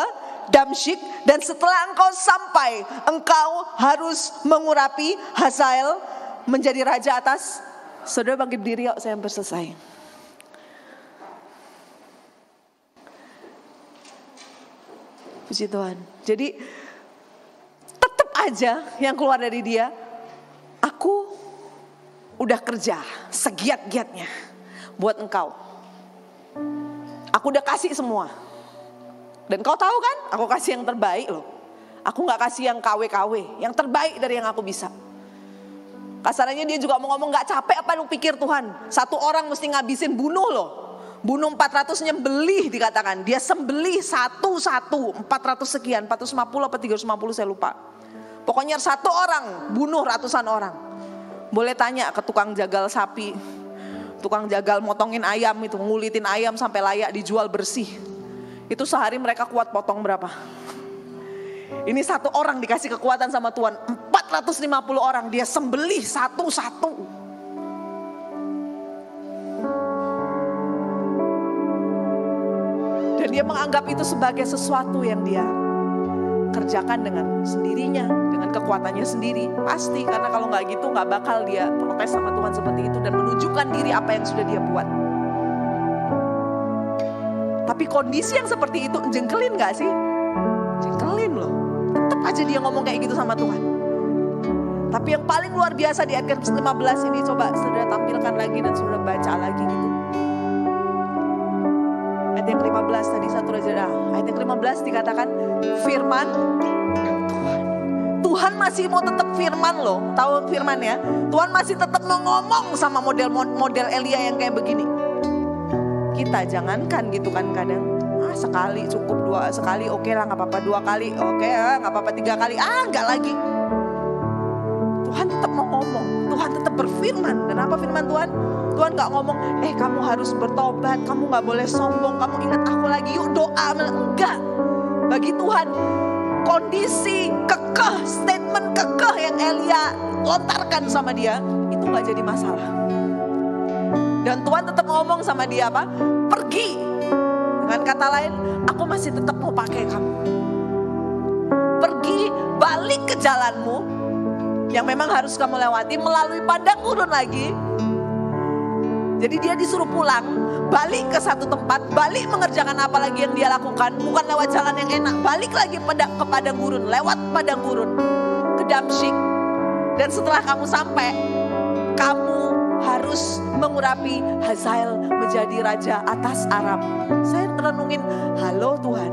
Damsyik, dan setelah engkau sampai engkau harus mengurapi Hazael menjadi raja atas. Saudara bangkit diri, yuk saya hampir selesai. Puji Tuhan. Jadi aja yang keluar dari dia, aku udah kerja segiat-giatnya buat engkau. Aku udah kasih semua. Dan kau tahu kan, aku kasih yang terbaik loh. Aku gak kasih yang KW-KW, yang terbaik dari yang aku bisa. Kasarannya dia juga mau ngomong, gak capek apa lu pikir Tuhan? Satu orang mesti ngabisin bunuh loh. Bunuh 400 nyembelih dikatakan. Dia sembelih satu-satu 400 sekian, 450 apa 350 saya lupa. Pokoknya satu orang bunuh ratusan orang. Boleh tanya ke tukang jagal sapi, tukang jagal motongin ayam itu, ngulitin ayam sampai layak dijual bersih. Itu sehari mereka kuat potong berapa? Ini satu orang dikasih kekuatan sama Tuhan, 450 orang dia sembelih satu-satu. Dan dia menganggap itu sebagai sesuatu yang dia kerjakan dengan sendirinya, dengan kekuatannya sendiri. Pasti, karena kalau gak gitu gak bakal dia protes sama Tuhan seperti itu dan menunjukkan diri apa yang sudah dia buat. Tapi kondisi yang seperti itu jengkelin gak sih? Jengkelin loh. Tetap aja dia ngomong kayak gitu sama Tuhan. Tapi yang paling luar biasa di ayat 15 ini, coba saudara tampilkan lagi dan saudara baca lagi gitu. Ayat yang 15 tadi satu aja. Ayat yang 15 dikatakan firman Tuhan. Tuhan masih mau tetap firman loh. Tahu firman ya? Tuhan masih tetap mau ngomong sama model Elia yang kayak begini. Kita jangankan gitu kan kadang. Sekali cukup, dua sekali oke lah gak apa-apa, 2 kali oke gak apa-apa, 3 kali gak lagi. Tuhan tetap mau ngomong. Tuhan tetap berfirman. Dan apa firman Tuhan? Tuhan gak ngomong, kamu harus bertobat, kamu gak boleh sombong, kamu ingat aku lagi, yuk doa. Enggak. Bagi Tuhan, kondisi kekeh, statement kekeh yang Elia lontarkan sama dia, itu gak jadi masalah. Dan Tuhan tetap ngomong sama dia apa? Pergi. Dengan kata lain, aku masih tetap mau pakai kamu. Pergi, balik ke jalanmu yang memang harus kamu lewati, melalui padang gurun lagi. Jadi dia disuruh pulang, balik ke satu tempat, balik mengerjakan apa lagi yang dia lakukan. Bukan lewat jalan yang enak, balik lagi ke padang gurun, lewat padang gurun, ke Damsyik. Dan setelah kamu sampai, kamu harus mengurapi Hazael menjadi raja atas Aram. Saya renungin, halo Tuhan,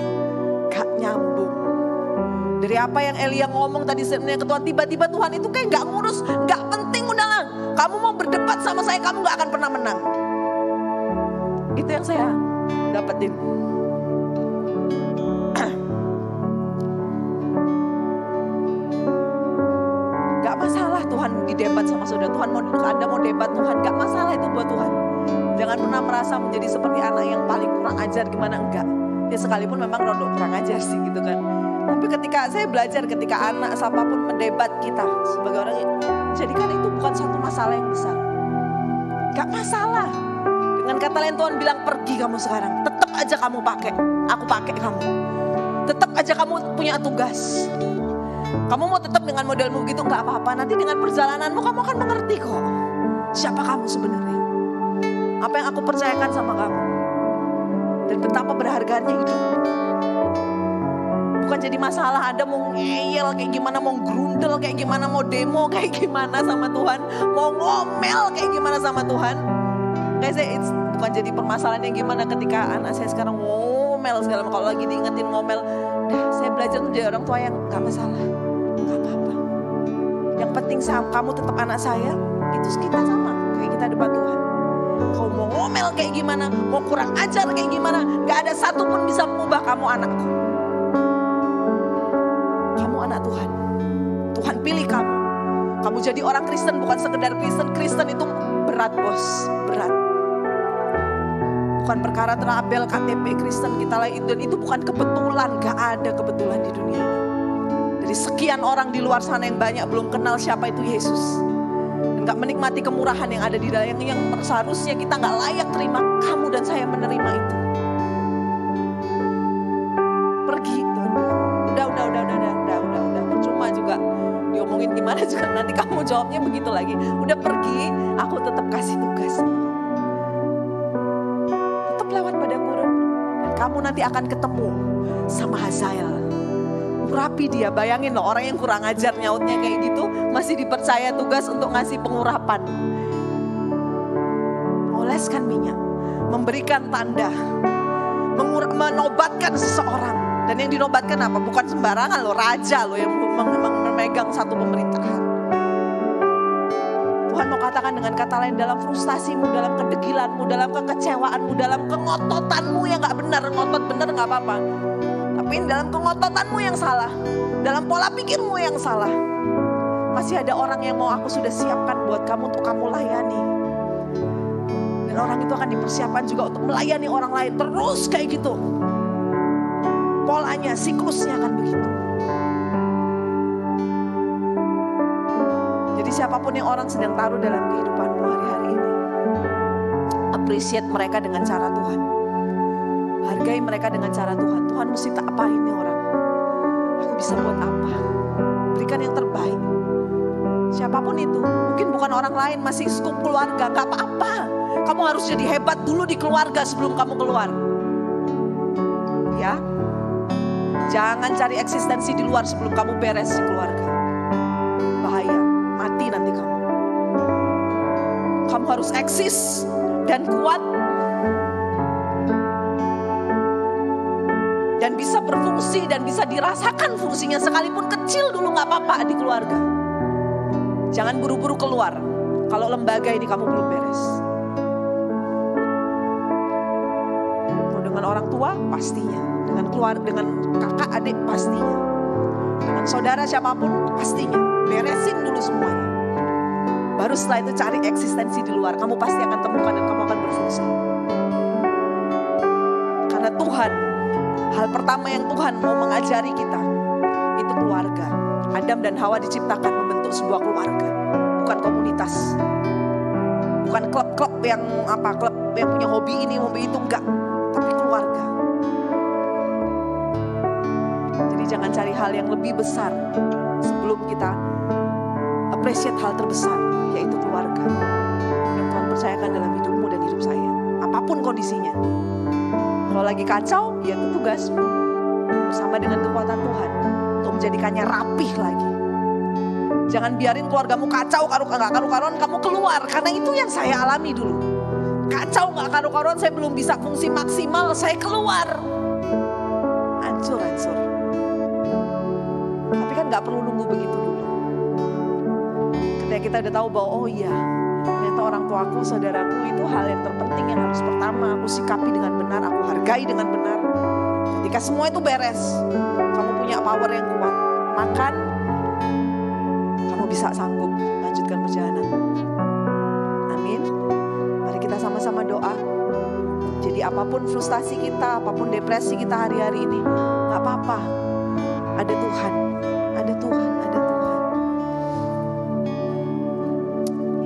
gak nyambung. Dari apa yang Elia ngomong tadi sebenarnya ke Tuhan, tiba-tiba Tuhan itu kayak gak ngurus, gak penting udah. Kamu mau berdebat sama saya, kamu gak akan pernah menang. Itu yang saya dapetin. Gak masalah Tuhan didebat sama saudara. Tuhan mau Anda mau debat Tuhan, gak masalah itu buat Tuhan. Jangan pernah merasa menjadi seperti anak yang paling kurang ajar, gimana enggak. Ya sekalipun memang rodok kurang ajar sih gitu kan. Tapi ketika saya belajar, ketika anak siapapun mendebat kita sebagai orang, jadikan itu bukan satu masalah yang besar. Gak masalah. Dengan kata lain Tuhan bilang pergi kamu sekarang. Tetap aja kamu pakai, aku pakai kamu. Tetap aja kamu punya tugas. Kamu mau tetap dengan modelmu gitu gak apa-apa. Nanti dengan perjalananmu kamu akan mengerti kok. Siapa kamu sebenarnya. Apa yang aku percayakan sama kamu. Dan betapa berharganya hidup. Bukan jadi masalah Anda mau ngeyel kayak gimana, mau grundel kayak gimana, mau demo kayak gimana sama Tuhan, mau ngomel kayak gimana sama Tuhan. Kayak saya bukan jadi permasalahan yang gimana ketika anak saya sekarang ngomel segala macam. Kalau lagi diingetin ngomel, saya belajar menjadi orang tua yang gak masalah, gak apa-apa. Yang penting kamu tetap anak saya, itu kita sama kayak kita depan Tuhan. Kau mau ngomel kayak gimana, mau kurang ajar kayak gimana, gak ada satupun bisa mengubah kamu anakku. Kamu anak Tuhan. Tuhan pilih kamu. Kamu jadi orang Kristen bukan sekedar Kristen. Kristen itu berat bos, berat. Bukan perkara terabel KTP Kristen kita lah itu. Dan itu bukan kebetulan, gak ada kebetulan di dunia ini. Dari sekian orang di luar sana yang banyak belum kenal siapa itu Yesus. Dan gak menikmati kemurahan yang ada di dalam yang seharusnya kita gak layak terima. Kamu dan saya menerima itu. Pergi Tuhan. Udah. Percuma juga diomongin gimana juga nanti kamu jawabnya begitu lagi. Udah pergi, aku tetap kasih tugas. Tetap lewat padang gurun. Dan kamu nanti akan ketemu sama Hazael. Urapi dia, bayangin loh orang yang kurang ajar nyautnya kayak gitu masih dipercaya tugas untuk ngasih pengurapan. Oleskan minyak, memberikan tanda, menobatkan seseorang. Dan yang dinobatkan apa? Bukan sembarangan loh, raja loh yang memegang satu pemerintahan. Tuhan mau katakan dengan kata lain, dalam frustasimu, dalam kedegilanmu, dalam kekecewaanmu, dalam kengototanmu yang gak benar, ngotot benar gak apa-apa. Tapi dalam kengototanmu yang salah, dalam pola pikirmu yang salah, masih ada orang yang mau aku sudah siapkan buat kamu untuk kamu layani. Dan orang itu akan dipersiapkan juga untuk melayani orang lain. Terus kayak gitu. Polanya, siklusnya akan begitu. Jadi siapapun yang orang sedang taruh dalam kehidupanmu hari-hari ini, appreciate mereka dengan cara Tuhan. Hargai mereka dengan cara Tuhan. Tuhan mesti tak apain nih orang. Aku bisa buat apa? Berikan yang terbaik. Siapapun itu, mungkin bukan orang lain, masih skup keluarga, gak apa-apa. Kamu harus jadi hebat dulu di keluarga sebelum kamu keluar. Ya. Jangan cari eksistensi di luar sebelum kamu beres di keluarga. Bahaya, mati nanti kamu. Kamu harus eksis dan kuat. Dan bisa berfungsi dan bisa dirasakan fungsinya sekalipun kecil dulu gak apa-apa di keluarga. Jangan buru-buru keluar. Kalau lembaga ini kamu belum beres. Mau dengan orang tua pastinya. Dengan keluarga, dengan kakak adik pastinya. Dengan saudara siapapun pastinya. Beresin dulu semuanya. Baru setelah itu cari eksistensi di luar. Kamu pasti akan temukan dan kamu akan berfungsi. Karena Tuhan, hal pertama yang Tuhan mau mengajari kita itu keluarga. Adam dan Hawa diciptakan membentuk sebuah keluarga, bukan komunitas. Bukan klub-klub yang klub yang punya hobi ini, hobi itu, enggak, tapi keluarga. Jadi jangan cari hal yang lebih besar sebelum kita appreciate hal terbesar, yaitu keluarga. yang Tuhan percayakan dalam hidupmu dan hidup saya. Apapun kondisinya. Kalau lagi kacau, ya itu tugasmu. Bersama dengan kekuatan Tuhan. Untuk menjadikannya rapih lagi. Jangan biarin keluargamu kacau, gak karu-karuan kamu keluar. Karena itu yang saya alami dulu. Kacau gak karu-karuan, saya belum bisa fungsi maksimal, saya keluar. Hancur. Tapi kan gak perlu nunggu begitu dulu. Ketika kita udah tahu bahwa oh iya, ternyata orang tuaku, saudaraku itu hal yang terpenting yang harus pertama aku sikapi dengan benar, aku hargai dengan benar. Ketika semua itu beres, kamu punya power yang kuat, makan, kamu bisa sanggup lanjutkan perjalanan. Amin. Mari kita sama-sama doa. Jadi apapun frustasi kita, apapun depresi kita hari-hari ini, gak apa-apa. Ada Tuhan, ada Tuhan, ada Tuhan.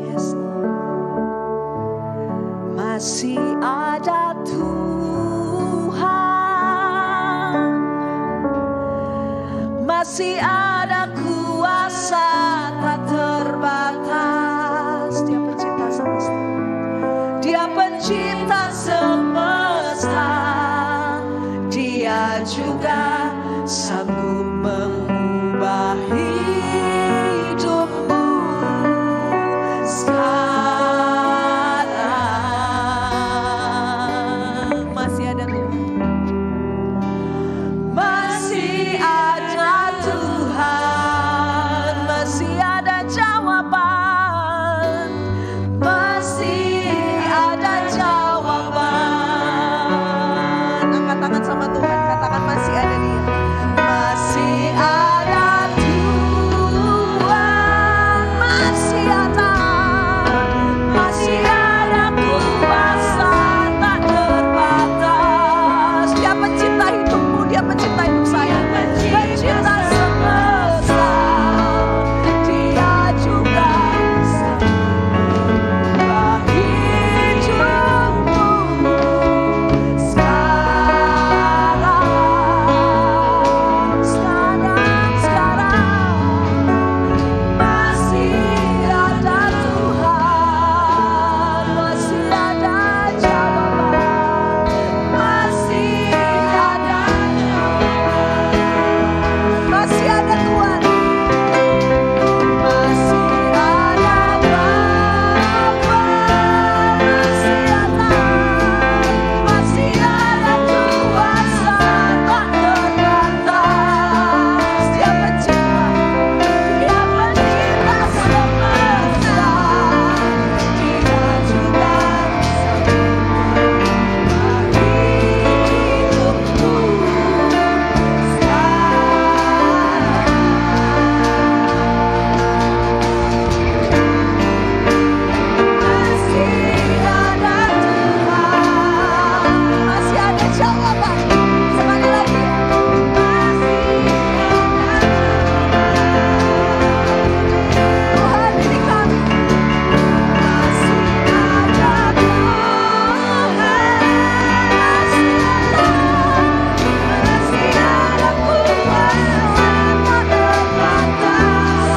Yes. Masih ada Tuhan, masih ada kuasa tak terbatas. Dia pencipta semesta, Dia pencipta semesta. Dia juga sanggup mengubah hidupmu sekarang. Masih ada Tuhan, masih ada Tuhan, masih ada jawaban, masih ada jawaban. Angkat tangan sama Tuhan, katakan masih ada Dia. Masih ada Tuhan, masih ada kuasa tak terbatas. Dia pencipta hidupmu, Dia pencipta hidup saya, pencipta semesta. Dia juga mengubah hidupmu sekarang. Masih ada Tuhan, masih ada jawaban, masih ada Tuhan, masih ada Bapa, masih ada kuasa tak terbatas. Dia pencipta semesta. Dia juga hidupku masih ada Tuhan, masih ada jawaban. Sekali lagi, Tuhan ini kami. Masih ada Tuhan, masih ada kuasa tak terbatas.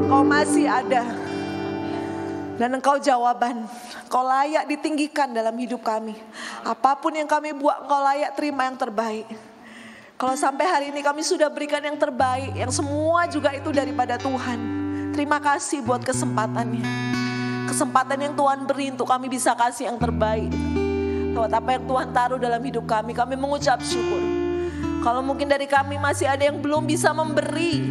Engkau masih ada. Dan Engkau jawaban. Engkau layak ditinggikan dalam hidup kami. Apapun yang kami buat, Engkau layak terima yang terbaik. Kalau sampai hari ini kami sudah berikan yang terbaik, yang semua juga itu daripada Tuhan. Terima kasih buat kesempatannya. Kesempatan yang Tuhan beri untuk kami bisa kasih yang terbaik. Lewat apa yang Tuhan taruh dalam hidup kami mengucap syukur. Kalau mungkin dari kami masih ada yang belum bisa memberi,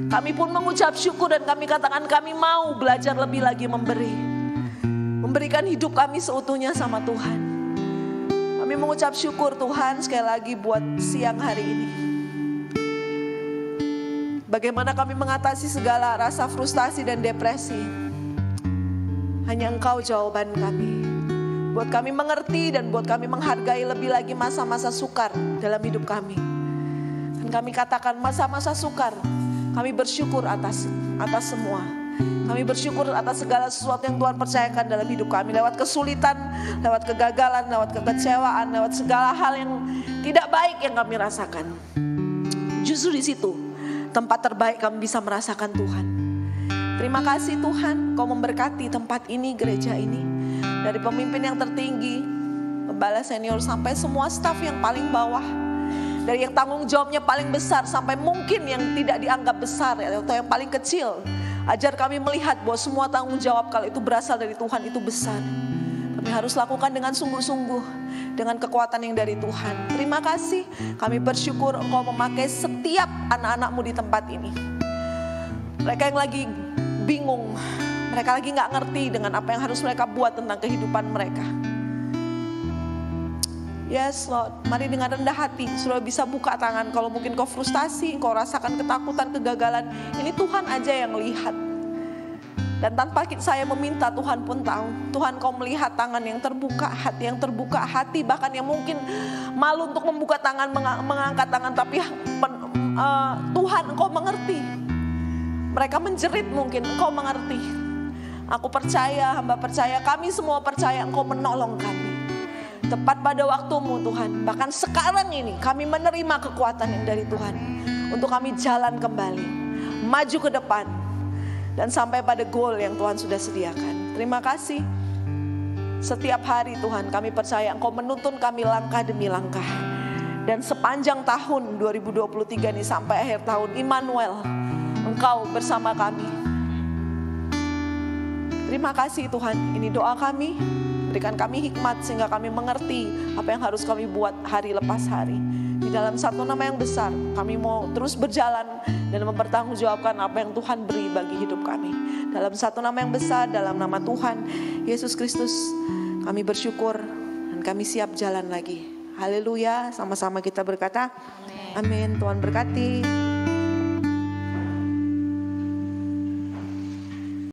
kami pun mengucap syukur dan kami katakan kami mau belajar lebih lagi memberi. Memberikan hidup kami seutuhnya sama Tuhan. Kami mengucap syukur Tuhan sekali lagi buat siang hari ini. Bagaimana kami mengatasi segala rasa frustasi dan depresi. Hanya Engkau jawaban kami. Buat kami mengerti dan buat kami menghargai lebih lagi masa-masa sukar dalam hidup kami. Dan kami katakan masa-masa sukar, kami bersyukur atas semua. Kami bersyukur atas segala sesuatu yang Tuhan percayakan dalam hidup kami. Lewat kesulitan, lewat kegagalan, lewat kekecewaan, lewat segala hal yang tidak baik yang kami rasakan. Justru di situ tempat terbaik kami bisa merasakan Tuhan. Terima kasih Tuhan, Kau memberkati tempat ini, gereja ini. Dari pemimpin yang tertinggi, gembala senior sampai semua staf yang paling bawah. Dari yang tanggung jawabnya paling besar sampai mungkin yang tidak dianggap besar atau yang paling kecil. Ajar kami melihat bahwa semua tanggung jawab kalau itu berasal dari Tuhan itu besar. Kami harus lakukan dengan sungguh-sungguh, dengan kekuatan yang dari Tuhan. Terima kasih, kami bersyukur Engkau memakai setiap anak-anak-Mu di tempat ini. Mereka yang lagi bingung, mereka lagi gak ngerti dengan apa yang harus mereka buat tentang kehidupan mereka. Yes Lord, mari dengan rendah hati sudah bisa buka tangan. Kalau mungkin kau frustasi, kau rasakan ketakutan, kegagalan, ini Tuhan aja yang lihat. Dan tanpa saya meminta, Tuhan pun tahu. Tuhan kau melihat tangan yang terbuka, hati yang terbuka, hati bahkan yang mungkin malu untuk membuka tangan, mengangkat tangan. Tapi Tuhan Engkau mengerti. Mereka menjerit mungkin, Engkau mengerti. Aku percaya, hamba percaya, kami semua percaya Engkau menolong kami. Tepat pada waktumu Tuhan. Bahkan sekarang ini kami menerima kekuatan yang dari Tuhan. Untuk kami jalan kembali. Maju ke depan. Dan sampai pada goal yang Tuhan sudah sediakan. Terima kasih. Setiap hari Tuhan kami percaya Engkau menuntun kami langkah demi langkah. Dan sepanjang tahun 2023 ini sampai akhir tahun, Immanuel, Engkau bersama kami. Terima kasih Tuhan. Ini doa kami. Berikan kami hikmat sehingga kami mengerti apa yang harus kami buat hari lepas hari. Di dalam satu nama yang besar, kami mau terus berjalan dan mempertanggungjawabkan apa yang Tuhan beri bagi hidup kami. Dalam satu nama yang besar, dalam nama Tuhan Yesus Kristus, kami bersyukur dan kami siap jalan lagi. Haleluya, sama-sama kita berkata, amin. Tuhan berkati.